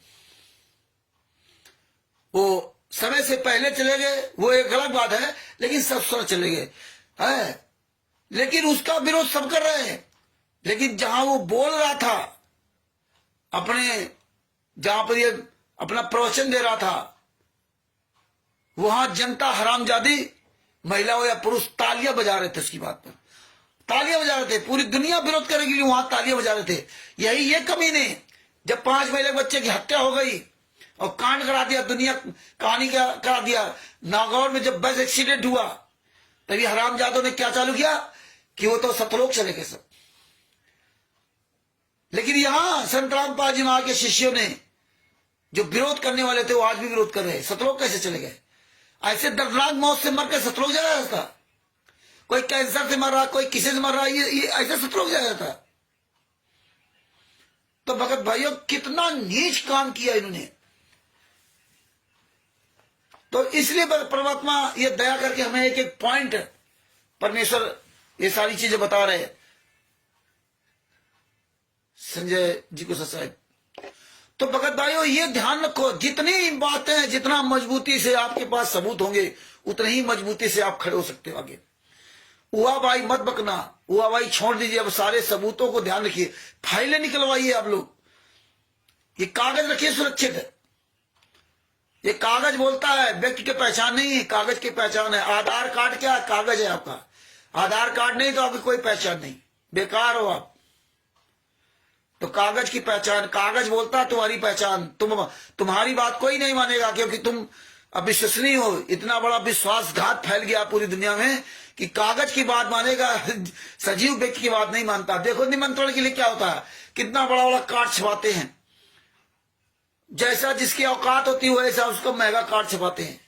वो समय से पहले चले गए, वो एक अलग बात है, लेकिन सब स्वर्ग चले गए है। लेकिन उसका विरोध सब कर रहे हैं। लेकिन जहां वो बोल रहा था अपने, जहां पर ये अपना प्रवचन दे रहा था, वहां जनता हरामजादी महिला हो या पुरुष तालियां बजा रहे थे। उसकी बात पर तालियां बजा रहे थे, पूरी दुनिया विरोध करेगी, वहां तालियां बजा रहे थे। यही ये कमीने, जब 5 महीने के बच्चे की हत्या हो गई और कांड करा दिया, दुनिया कहानी करा दिया। नागौर में जब बस एक्सीडेंट हुआ, तभी हरामजादों ने क्या चालू किया कि वो तो सतलोक चले गए सब। लेकिन यहां संत रामपाल जी महाराज के शिष्यों ने जो विरोध करने वाले थे, वो आज भी विरोध कर रहे हैं। सतलोक कैसे चले गए? ऐसे दर्दनाक मौत से मर के सतलोक जाया था। कोई कैंसर से मर रहा, कोई किसी से मर रहा, ये ऐसे सतलोक जाया था। तो भगत भाइयों, कितना नीच काम किया इन्होंने। तो इसलिए परमात्मा ये दया करके हमें एक एक पॉइंट, परमेश्वर ये सारी चीजें बता रहे हैं संजय जी को साहब। तो भगत भाइयों, ये ध्यान रखो, जितनी बातें, जितना मजबूती से आपके पास सबूत होंगे, उतनी ही मजबूती से आप खड़े हो सकते हो आगे। हुआ भाई मत बकना, हुआ भाई छोड़ दीजिए। अब सारे सबूतों को ध्यान रखिए, फाइलें निकलवाइए आप लोग, ये कागज रखिए सुरक्षित है। ये कागज बोलता है, व्यक्ति की पहचान नहीं है, कागज की पहचान है। आधार कार्ड क्या कागज है आपका, आधार कार्ड नहीं तो आपकी कोई पहचान नहीं, बेकार हो आप। तो कागज की पहचान, कागज बोलता है तुम्हारी पहचान। तुम्हारी बात कोई नहीं मानेगा, क्योंकि तुम अविश्वसनीय हो। इतना बड़ा विश्वासघात फैल गया पूरी दुनिया में कि कागज की बात मानेगा, सजीव व्यक्ति की बात नहीं मानता। देखो निमंत्रण के लिए क्या होता है, कितना बड़ा बड़ा कार्ड छपाते हैं। जैसा जिसकी औकात होती है वैसा उसको महंगा कार्ड छपाते हैं।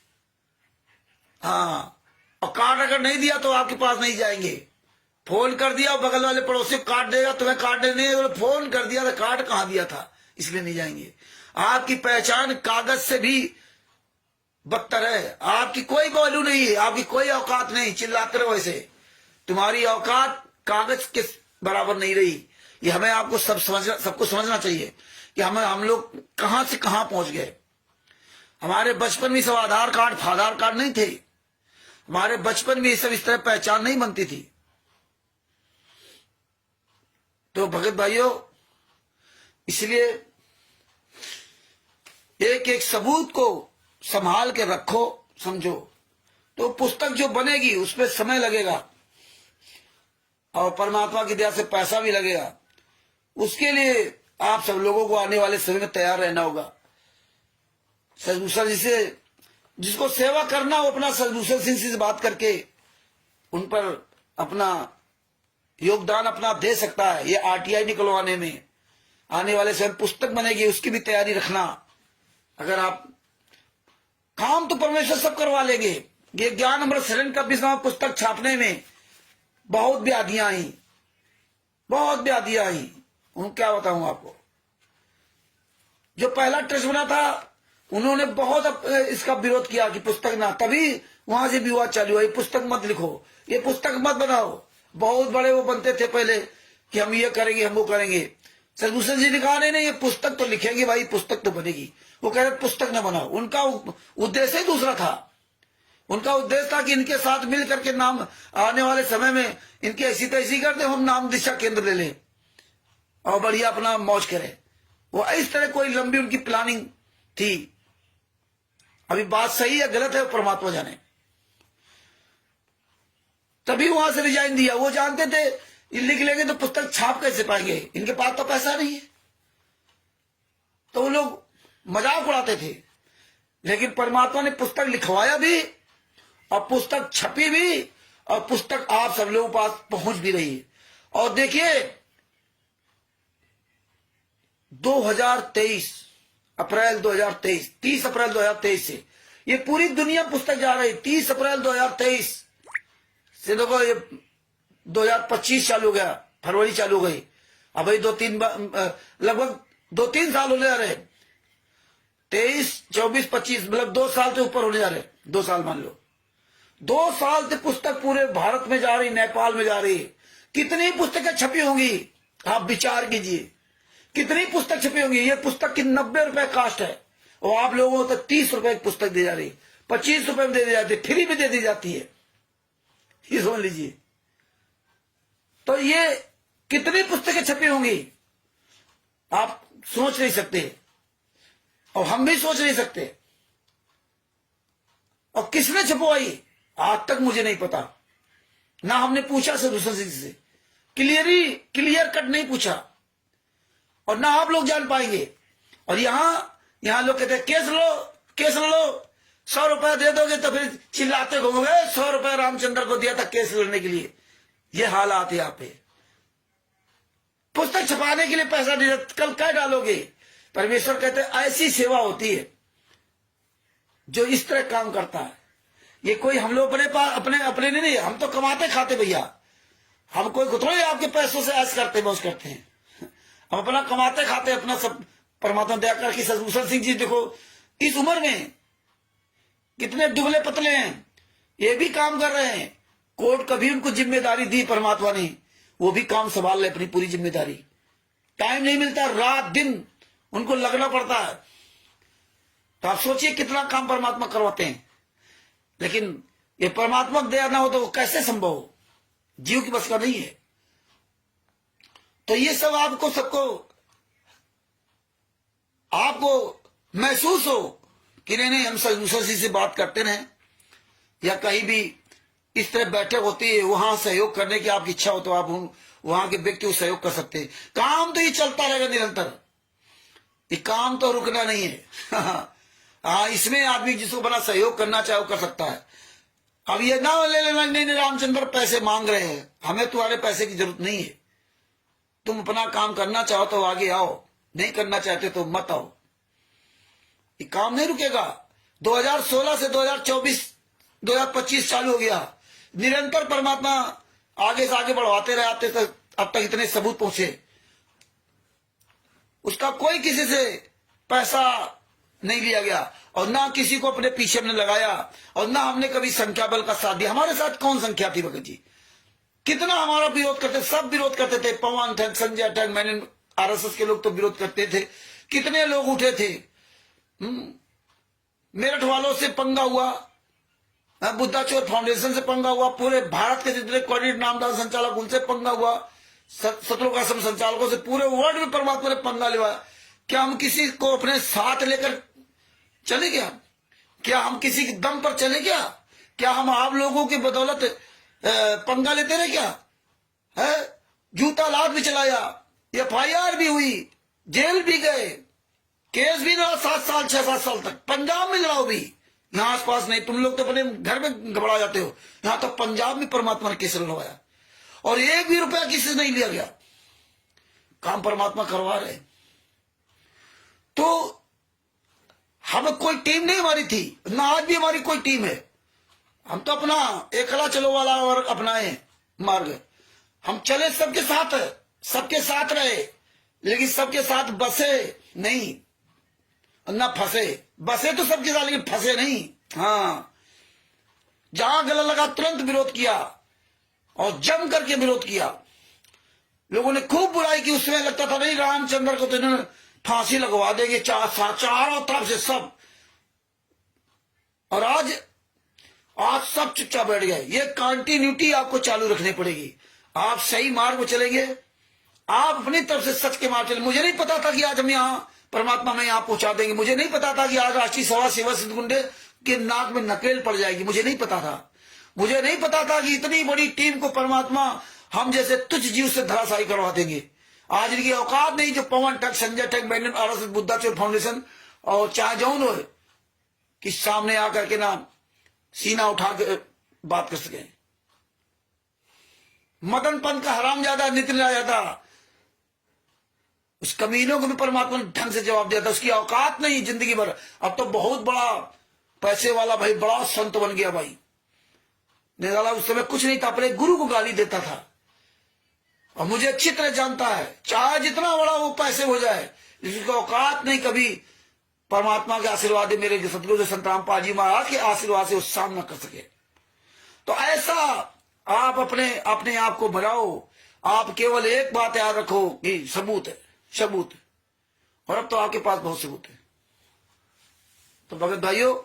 हाँ, और कार्ड अगर नहीं दिया तो आपके पास नहीं जाएंगे। फोन कर दिया, बगल वाले पड़ोसी को कार्ड देगा, तुम्हें कार्ड नहीं है, फोन कर दिया तो कार्ड कहां दिया था, इसलिए नहीं जाएंगे। आपकी पहचान कागज से भी बदतर है। आपकी कोई वैल्यू नहीं है, आपकी कोई औकात नहीं। चिल्लाते रहो वैसे, तुम्हारी औकात कागज के बराबर नहीं रही। ये हमें आपको सबको समझना चाहिए कि हम लोग कहां से कहां पहुंच गए। हमारे बचपन में सब आधार कार्ड फाधार कार्ड नहीं थे। हमारे बचपन में ये सब इस तरह पहचान नहीं बनती थी। तो भगत भाइयों, इसलिए एक एक सबूत को संभाल के रखो, समझो। तो पुस्तक जो बनेगी उसमें समय लगेगा और परमात्मा की दया से पैसा भी लगेगा। उसके लिए आप सब लोगों को आने वाले समय में तैयार रहना होगा। सजभूषण जी से जिसको सेवा करना हो अपना सजभूषण सिंह से बात करके उन पर अपना योगदान अपना दे सकता है। ये आरटीआई निकलवाने में आने वाले समय पुस्तक बनेगी, उसकी भी तैयारी रखना। अगर आप काम तो परमेश्वर सब करवा लेंगे। ये ज्ञान अमृत शरण का विश्राम पुस्तक छापने में बहुत व्याधियां आई, बहुत व्याधियां आई। उन क्या बताऊं आपको। जो पहला ट्रस्ट बना था उन्होंने बहुत इसका विरोध किया कि पुस्तक ना, तभी वहां से विवाद चालू हुआ, ये पुस्तक मत लिखो, ये पुस्तक मत बनाओ। बहुत बड़े वो बनते थे पहले कि हम ये करेंगे, हम वो करेंगे। सजभूषण जी ने कहा नहीं ये पुस्तक तो लिखेंगे भाई, पुस्तक तो बनेगी। वो कह रहे पुस्तक न बनाओ। उनका उद्देश्य ही दूसरा था। उनका उद्देश्य था कि इनके साथ मिल करके नाम आने वाले समय में इनकी ऐसी तैसी कर दे, हम नाम दिशा केंद्र ले लें और बढ़िया अपना मौज करें। वो इस तरह कोई लंबी उनकी प्लानिंग थी। अभी बात सही है गलत है परमात्मा जाने। तभी वहां से रिजाइन दिया। वो जानते थे ये लिख लेंगे तो पुस्तक छाप कैसे पाएंगे, इनके पास तो पैसा नहीं है। तो वो लोग मजाक उड़ाते थे। लेकिन परमात्मा ने पुस्तक लिखवाया भी और पुस्तक छपी भी और पुस्तक आप सब लोगों के पास पहुंच भी रही है। और देखिए 2023 अप्रैल 2023 30 अप्रैल 2023 से ये पूरी दुनिया पुस्तक जा रही। 30 अप्रैल 2023 से देखो ये 2025 चालू हो गया, फरवरी चालू हो गई। अब भाई लगभग 2-3 साल होने जा रहे। 23, 24, 25 मतलब 2 साल से ऊपर होने जा रहे। 2 साल मान लो, 2 साल से पुस्तक पूरे भारत में जा रही, नेपाल में जा रही। कितनी पुस्तकें छपी होंगी आप विचार कीजिए। कितनी पुस्तक छपी होंगी। ये पुस्तक की 90 रुपए कास्ट है और आप लोगों को तो 30 रुपए की पुस्तक दी जा रही, 25 रुपए में दे दी जाती है, फ्री में दे दी जाती है। ये समझ लीजिए। तो ये कितनी पुस्तकें छपी होंगी आप सोच नहीं सकते और हम भी सोच नहीं सकते। और किसने छपवाई आज तक मुझे नहीं पता। ना हमने पूछा सजभूषण सिंह से, क्लियर कट नहीं पूछा और ना आप लोग जान पाएंगे। और यहां लोग कहते हैं केस लो 100 रुपया दे दोगे तो फिर चिल्लाते घूमोगे 100 रुपया रामचंद्र को दिया था केस लड़ने के लिए। ये हालात है यहाँ पे। पुस्तक छपाने के लिए पैसा दे, कल क्या डालोगे। परमेश्वर कहते हैं ऐसी सेवा होती है जो इस तरह काम करता है। ये कोई हम लोग अपने नहीं, हम तो कमाते खाते भैया। हम कोई थोड़ी आपके पैसों से ऐश करते मौज करते हैं। हम अपना कमाते खाते अपना सब परमात्मा दया करके। सजभूषण सिंह जी देखो इस उम्र में कितने दुबले पतले हैं, ये भी काम कर रहे हैं। कोर्ट कभी उनको जिम्मेदारी दी परमात्मा ने, वो भी काम संभाल ले अपनी पूरी जिम्मेदारी। टाइम नहीं मिलता, रात दिन उनको लगना पड़ता है। तो आप सोचिए कितना काम परमात्मा करवाते हैं। लेकिन ये परमात्मा दया ना हो तो कैसे संभव हो, जीव की बस का नहीं है। तो ये सब आपको महसूस हो कि नहीं हम सजभूषण सिंह से बात करते रहे या कहीं भी इस तरह बैठक होती है वहां सहयोग करने की आपकी इच्छा हो तो आप वहां के व्यक्ति को सहयोग कर सकते हैं। काम तो ये चलता रहेगा निरंतर, ये काम तो रुकना नहीं है। हाँ, इसमें आदमी जिसको बना सहयोग करना चाहे वो कर सकता है। अब ये ना ले लेना नहीं रामचंद्र पैसे मांग रहे हैं, हमें तुम्हारे पैसे की जरूरत नहीं है। तुम अपना काम करना चाहो तो आगे आओ, नहीं करना चाहते तो मत आओ। ये काम नहीं रुकेगा। 2016 से 2024 2025 चालू हो गया। निरंतर परमात्मा आगे से आगे बढ़वाते रहे, आते तक अब तक इतने सबूत पहुंचे। उसका कोई किसी से पैसा नहीं लिया गया और ना किसी को अपने पीछे हमने लगाया और ना हमने कभी संख्या बल का साथ दिया। हमारे साथ कौन संख्या थी भगत जी, कितना हमारा विरोध करते, सब विरोध करते थे। पवन थे, संजय थे, मैंने आरएसएस के लोग तो विरोध करते थे। कितने लोग उठे थे। मेरठ वालों से पंगा हुआ, बुद्धाचोर फाउंडेशन से पंगा हुआ, पूरे भारत के जितने कोऑर्डिनेट नामदार संचालक उनसे पंगा हुआ, सतलोक आश्रम संचालकों से, पूरे वर्ल्ड में परमात्मा ने पंगा लिया। क्या हम किसी को अपने साथ लेकर चले गया? क्या हम किसी के दम पर चले गया? क्या हम आप लोगों की बदौलत पंगा लेते रहे क्या? है जूता लाद भी चलाया, FIR भी हुई, जेल भी गए, केस भी लड़ा 7 साल 6-7 साल तक। पंजाब में लड़ाओ भी, यहाँ आसपास नहीं। तुम लोग तो अपने घर में घबरा जाते हो, यहाँ तो पंजाब में परमात्मा ने केस लड़वाया और 1 भी रुपया किसी से नहीं लिया गया। काम परमात्मा करवा रहे। तो हम कोई टीम नहीं हमारी थी ना, आज भी हमारी कोई टीम है। हम तो अपना एकला चलो वाला और अपनाए मार्ग। हम चले सबके साथ, सबके साथ रहे, लेकिन सबके साथ बसे नहीं ना फंसे। बसे तो सबके साथ, लेकिन फंसे नहीं। हाँ, जहां गला लगा तुरंत विरोध किया और जम करके विरोध किया। लोगों ने खूब बुराई की, उसमें लगता था नहीं रामचंद्र को तो इन्होंने फांसी लगवा देंगे, चारों तरफ से सब। और आज सब चुपचाप बैठ गए। ये कंटिन्यूटी आपको चालू रखनी पड़ेगी। आप सही मार्ग में चलेंगे, आप अपनी तरफ से सच के मार्ग चले। मुझे नहीं पता था कि आज हम यहाँ परमात्मा में यहाँ पहुंचा देंगे। मुझे नहीं पता था कि आज राष्ट्रीय सभा सेवा सिद्ध गुंडे के नाक में नकेल पड़ जाएगी। मुझे नहीं पता था। मुझे नहीं पता था कि इतनी बड़ी टीम को परमात्मा हम जैसे तुच्छ जीव से धराशायी करवा देंगे। आज इनकी औकात नहीं जो पवन टक, संजय टक, बैंडन, RSS, बुद्धाचोर फाउंडेशन और चाहे जौन हो कि सामने आकर के ना सीना उठा के बात कर सके। मदन पंत का हरामजादा नितिन राजा, उस कमीनों को भी परमात्मा ने ढंग से जवाब दिया था। उसकी औकात नहीं जिंदगी भर। अब तो बहुत बड़ा पैसे वाला भाई, बड़ा संत बन गया भाई। निराला उस समय कुछ नहीं था, अपने गुरु को गाली देता था और मुझे अच्छी तरह जानता है। चाहे जितना बड़ा वो पैसे हो जाए, इसकी औकात नहीं कभी परमात्मा के आशीर्वाद, मेरे सतगुरु संतराम पाल जी महाराज के आशीर्वाद से वो सामना कर सके। तो ऐसा आप अपने आप को बनाओ। आप केवल एक बात याद रखो कि सबूत है, सबूत। और अब तो आपके पास बहुत सबूत है। तो भगत भाइयों,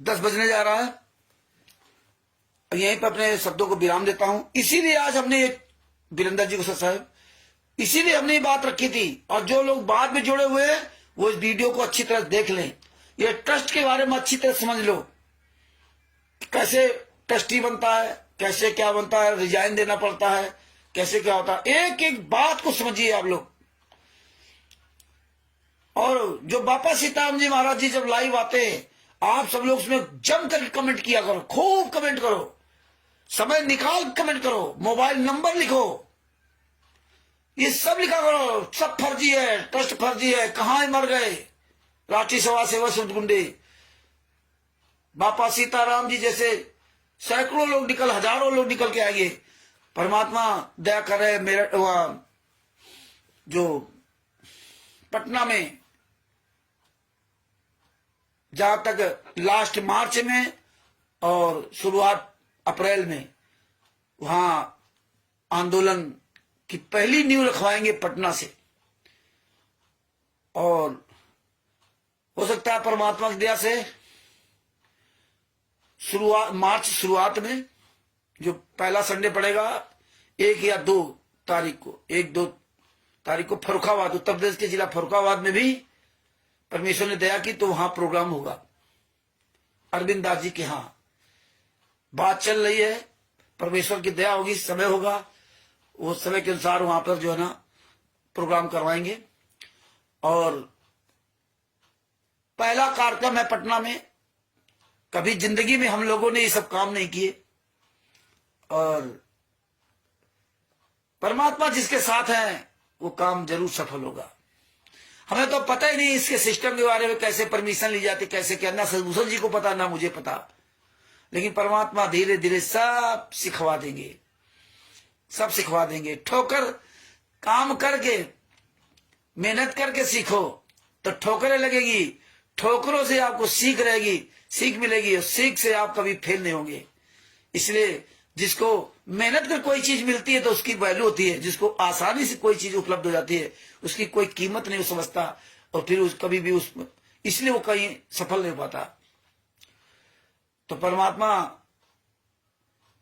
10 बजने जा रहा है। यहीं पर अपने शब्दों को विराम देता हूं। इसीलिए आज हमने वीरेंद्र जी को सर साहब, इसीलिए हमने ये बात रखी थी। और जो लोग बाद में जुड़े हुए हैं वो इस वीडियो को अच्छी तरह देख लें। ये ट्रस्ट के बारे में अच्छी तरह समझ लो, कैसे ट्रस्टी बनता है, कैसे क्या बनता है, रिजाइन देना पड़ता है, कैसे क्या होता है। एक एक बात को समझिए आप लोग। और जो बापा सीताराम जी महाराज जी जब लाइव आते हैं, आप सब लोग उसमें जम करके कमेंट किया करो, खूब कमेंट करो, समय निकाल कमेंट करो, मोबाइल नंबर लिखो, ये सब लिखा करो। सब फर्जी है, ट्रस्ट फर्जी है, कहां मर गए राष्ट्रीय सभा सेवा सिद्ध गुंडे। बापा सीताराम जी जैसे सैकड़ों लोग निकल, हजारों लोग निकल के आएंगे। परमात्मा दया करे। मेरठ जो पटना में जहां तक लास्ट मार्च में और शुरुआत अप्रैल में, वहां आंदोलन की पहली नींव रखवाएंगे पटना से। और हो सकता है परमात्मा की दया से मार्च शुरुआत में जो पहला संडे पड़ेगा 1 या 2 तारीख को, 1-2 तारीख को फर्रुखाबाद, उत्तर प्रदेश के जिला फर्रुखाबाद में भी परमेश्वर ने दया की तो वहां प्रोग्राम होगा अरविंद दास जी के। यहां बात चल रही है, परमेश्वर की दया होगी, समय होगा, वो समय के अनुसार वहां पर जो है ना प्रोग्राम करवाएंगे। और पहला कार्यक्रम है पटना में। कभी जिंदगी में हम लोगों ने ये सब काम नहीं किए और परमात्मा जिसके साथ है वो काम जरूर सफल होगा। हमें तो पता ही नहीं इसके सिस्टम के बारे में, कैसे परमिशन ली जाती, कैसे क्या, ना सदभूषण जी को पता ना मुझे पता। लेकिन परमात्मा धीरे धीरे सब सिखवा देंगे, सब सिखवा देंगे। ठोकर काम करके मेहनत करके सीखो तो ठोकरें लगेगी, ठोकरों से आपको सीख रहेगी, सीख मिलेगी और सीख से आप कभी फेल नहीं होंगे। इसलिए जिसको मेहनत कर कोई चीज मिलती है तो उसकी वैल्यू होती है, जिसको आसानी से कोई चीज उपलब्ध हो जाती है उसकी कोई कीमत नहीं समझता और फिर कभी भी इसलिए वो कहीं सफल नहीं पाता। तो परमात्मा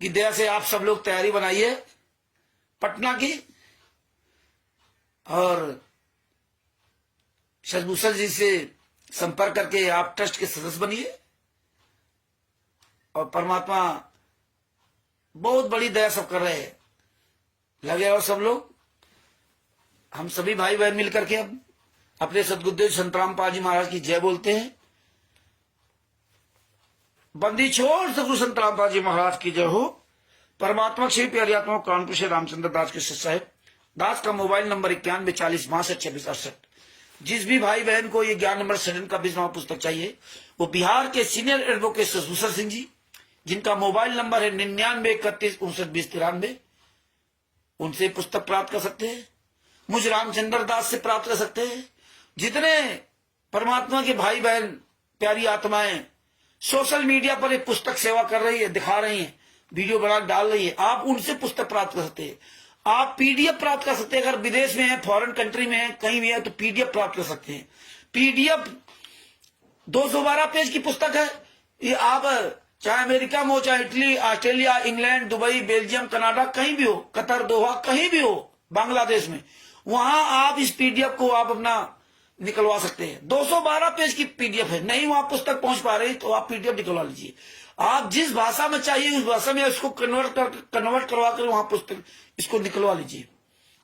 की दया से आप सब लोग तैयारी बनाइए पटना की और सदभूषण जी से संपर्क करके आप ट्रस्ट के सदस्य बनिए और परमात्मा बहुत बड़ी दया सब कर रहे हैं। लगे और सब लोग, हम सभी भाई बहन मिलकर के अब अपने सदगुरुदेव संत रामपाल जी महाराज की जय बोलते हैं। बंदी छोड़ सदगुरु संत रामपाल जी महाराज की जय हो। परमात्मा श्री प्यारी आत्मा कानपुर से रामचंद्र दास के शिष्य साहेब। दास का मोबाइल नंबर 914062 जिस भी भाई बहन को ये ज्ञान नंबर सडन का बीसवां पुस्तक चाहिए, वो बिहार के सीनियर एडवोकेट दूसर सिंह जी, जिनका मोबाइल नंबर है 9931592093, उनसे पुस्तक प्राप्त कर सकते हैं। मुझ रामचंद्र दास से प्राप्त कर सकते हैं। जितने परमात्मा के भाई बहन प्यारी आत्माएं सोशल मीडिया पर एक पुस्तक सेवा कर रही है, दिखा रही है, वीडियो बना डाल रही है, आप उनसे पुस्तक प्राप्त कर सकते हैं। आप पीडीएफ प्राप्त कर सकते हैं। अगर विदेश में है, फॉरेन कंट्री में है, कहीं भी है, तो पीडीएफ प्राप्त कर सकते हैं। पीडीएफ 212 पेज की पुस्तक है। ये आप चाहे अमेरिका में हो, चाहे Italy, Australia, England, Dubai, Belgium, Canada, कहीं भी हो, कतर, दोहा, कहीं भी हो, बांग्लादेश में, वहां आप इस पीडीएफ को आप अपना निकलवा सकते हैं। 212 पेज की पीडीएफ है। नहीं वहां पुस्तक पहुंच पा रही तो आप पीडीएफ निकलवा लीजिए। आप जिस भाषा में चाहिए उस भाषा में इसको कन्वर्ट करवा कर वहां पुस्तक इसको निकलवा लीजिए।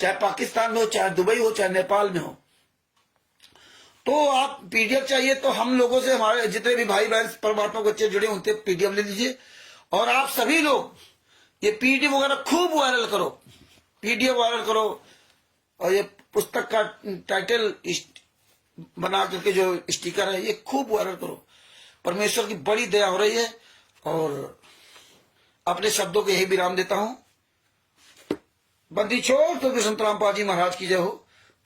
चाहे पाकिस्तान में हो, चाहे दुबई हो, चाहे नेपाल में हो। तो आप पीडीएफ चाहिए तो हम लोगों से, हमारे जितने भी भाई बहन परमात्मा को अच्छे जुड़े, उनसे पीडीएफ ले लीजिए। और आप सभी लोग ये पीडीएफ वगैरह खूब वायरल करो, पीडीएफ वायरल करो। और ये पुस्तक का टाइटल बना करके जो स्टिकर है, ये खूब वायरल करो। परमेश्वर की बड़ी दया हो रही है। और अपने शब्दों के यही विराम देता हूं। बंदी छोड़ तो संत रामपाल जी महाराज की जय हो।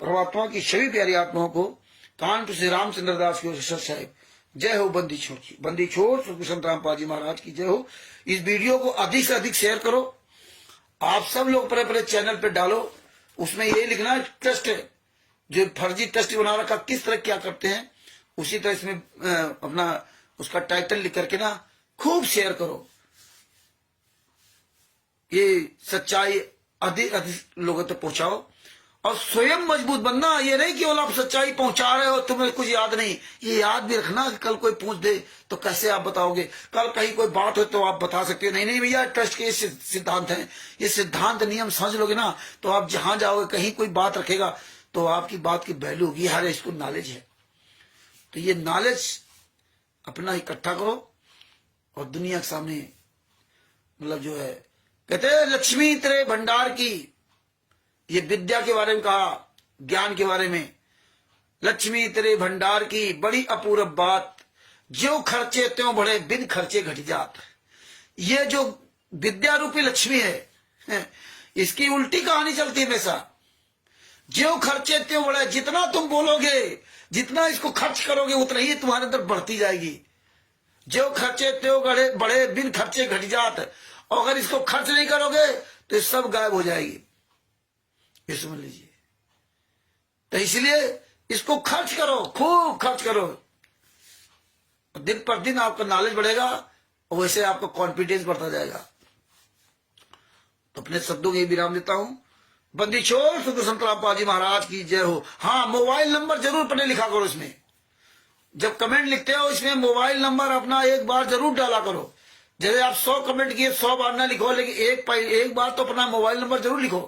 परमात्मा की सभी प्यारी आत्माओं को कानपुर से रामचंद्र दास की साहेब जय हो। बंदी छोड़ की, बंदी छोड़ तो संत रामपाल जी महाराज की जय हो। इस वीडियो को अधिक से अधिक शेयर करो। आप सब लोग अपने चैनल पे डालो। उसमें ये लिखना ट्रस्ट है, जो फर्जी ट्रस्ट बना रखा, किस तरह क्या करते हैं, उसी तरह इसमें अपना उसका टाइटल लिख करके ना खूब शेयर करो। ये सच्चाई अधिक अधिक लोगों तक पहुंचाओ और स्वयं मजबूत बनना। ये नहीं कि आप सच्चाई पहुंचा रहे हो, तुम्हें कुछ याद नहीं। ये याद भी रखना कि कल कोई पूछ दे तो कैसे आप बताओगे। कल कहीं कोई बात हो तो आप बता सकते हो। नहीं नहीं भैया, ट्रस्ट के सिद्धांत हैं, ये सिद्धांत नियम समझ लोगे ना, तो आप जहां जाओगे कहीं कोई बात रखेगा तो आपकी बात की वैल्यू होगी। हर इसको नॉलेज है। तो ये नॉलेज अपना इकट्ठा करो और दुनिया के सामने, मतलब जो है, कहते हैं लक्ष्मी तेरे भंडार की, ये विद्या के बारे में कहा, ज्ञान के बारे में। लक्ष्मी तेरे भंडार की बड़ी अपूर्व बात, जो खर्चे त्यों बढ़े बिन खर्चे घट जात। ये जो विद्या रूपी लक्ष्मी है, इसकी उल्टी कहानी चलती है हमेशा। जो खर्चे त्यों बढ़े, जितना तुम बोलोगे, जितना इसको खर्च करोगे, उतना ही तुम्हारे अंदर बढ़ती जाएगी। जो खर्चे त्यों बढ़े बिन खर्चे घट जात। और अगर इसको खर्च नहीं करोगे तो ये सब गायब हो जाएगी, ये समझ लीजिए। तो इसलिए इसको खर्च करो, खूब खर्च करो। दिन पर दिन आपका नॉलेज बढ़ेगा और वैसे आपका कॉन्फिडेंस बढ़ता जाएगा। तो अपने शब्दों के विराम देता हूं। बंदी छोड़ सदगुरु संत रामपाल जी महाराज की जय हो। हाँ, मोबाइल नंबर जरूर पढ़ने लिखा करो। इसमें जब कमेंट लिखते हो, इसमें मोबाइल नंबर अपना एक बार जरूर डाला करो। जैसे आप 100 कमेंट किए, 100 बार ना लिखो, लेकिन एक बार तो अपना मोबाइल नंबर जरूर लिखो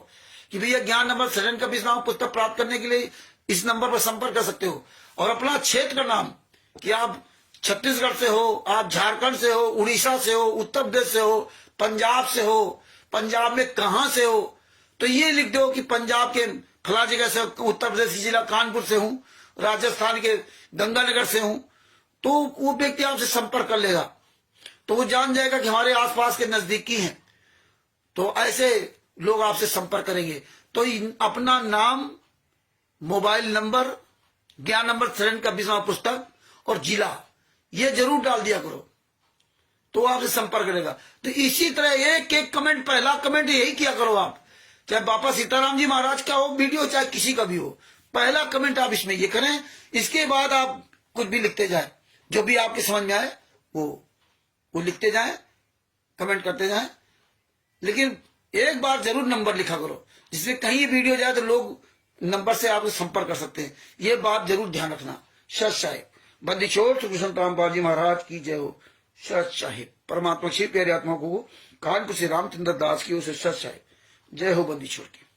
कि भैया ज्ञान नंबर सडन का बीसवां पुस्तक प्राप्त करने के लिए इस नंबर पर संपर्क कर सकते हो। और अपना क्षेत्र का नाम, कि आप छत्तीसगढ़ से हो, आप झारखंड से हो, उड़ीसा से हो, उत्तर प्रदेश से हो, पंजाब से हो, पंजाब में कहां से हो, तो ये लिख दो कि पंजाब के फला जगह से, उत्तर प्रदेश जिला कानपुर से हूं, राजस्थान के गंगानगर से हूं। तो वो व्यक्ति आपसे संपर्क कर लेगा, तो वो जान जाएगा कि हमारे आसपास के नजदीकी हैं। तो ऐसे लोग आपसे संपर्क करेंगे। तो अपना नाम, मोबाइल नंबर, ज्ञान नंबर सडन का बीसवां पुस्तक और जिला, ये जरूर डाल दिया करो, तो आपसे संपर्क करेगा। तो इसी तरह एक एक कमेंट, पहला कमेंट यही किया करो आप, चाहे बाबा सीताराम जी महाराज का हो वीडियो, चाहे किसी का भी हो, पहला कमेंट आप इसमें ये करें। इसके बाद आप कुछ भी लिखते जाए, जो भी आपके समझ में आए वो लिखते जाए, कमेंट करते जाए। लेकिन एक बार जरूर नंबर लिखा करो, जिसमें कहीं वीडियो जाए तो लोग नंबर से आपसे संपर्क कर सकते हैं। ये बात जरूर ध्यान रखना। सच साहेब बंदी छोड़ सदगुरु संत रामपाल जी महाराज की जय हो। सच साहिब। परमात्मा श्री प्यारे आत्मा को कानपुर श्री रामचंद्र दास की ओर से सच साहिब। जय हो बंदी छोड़ के।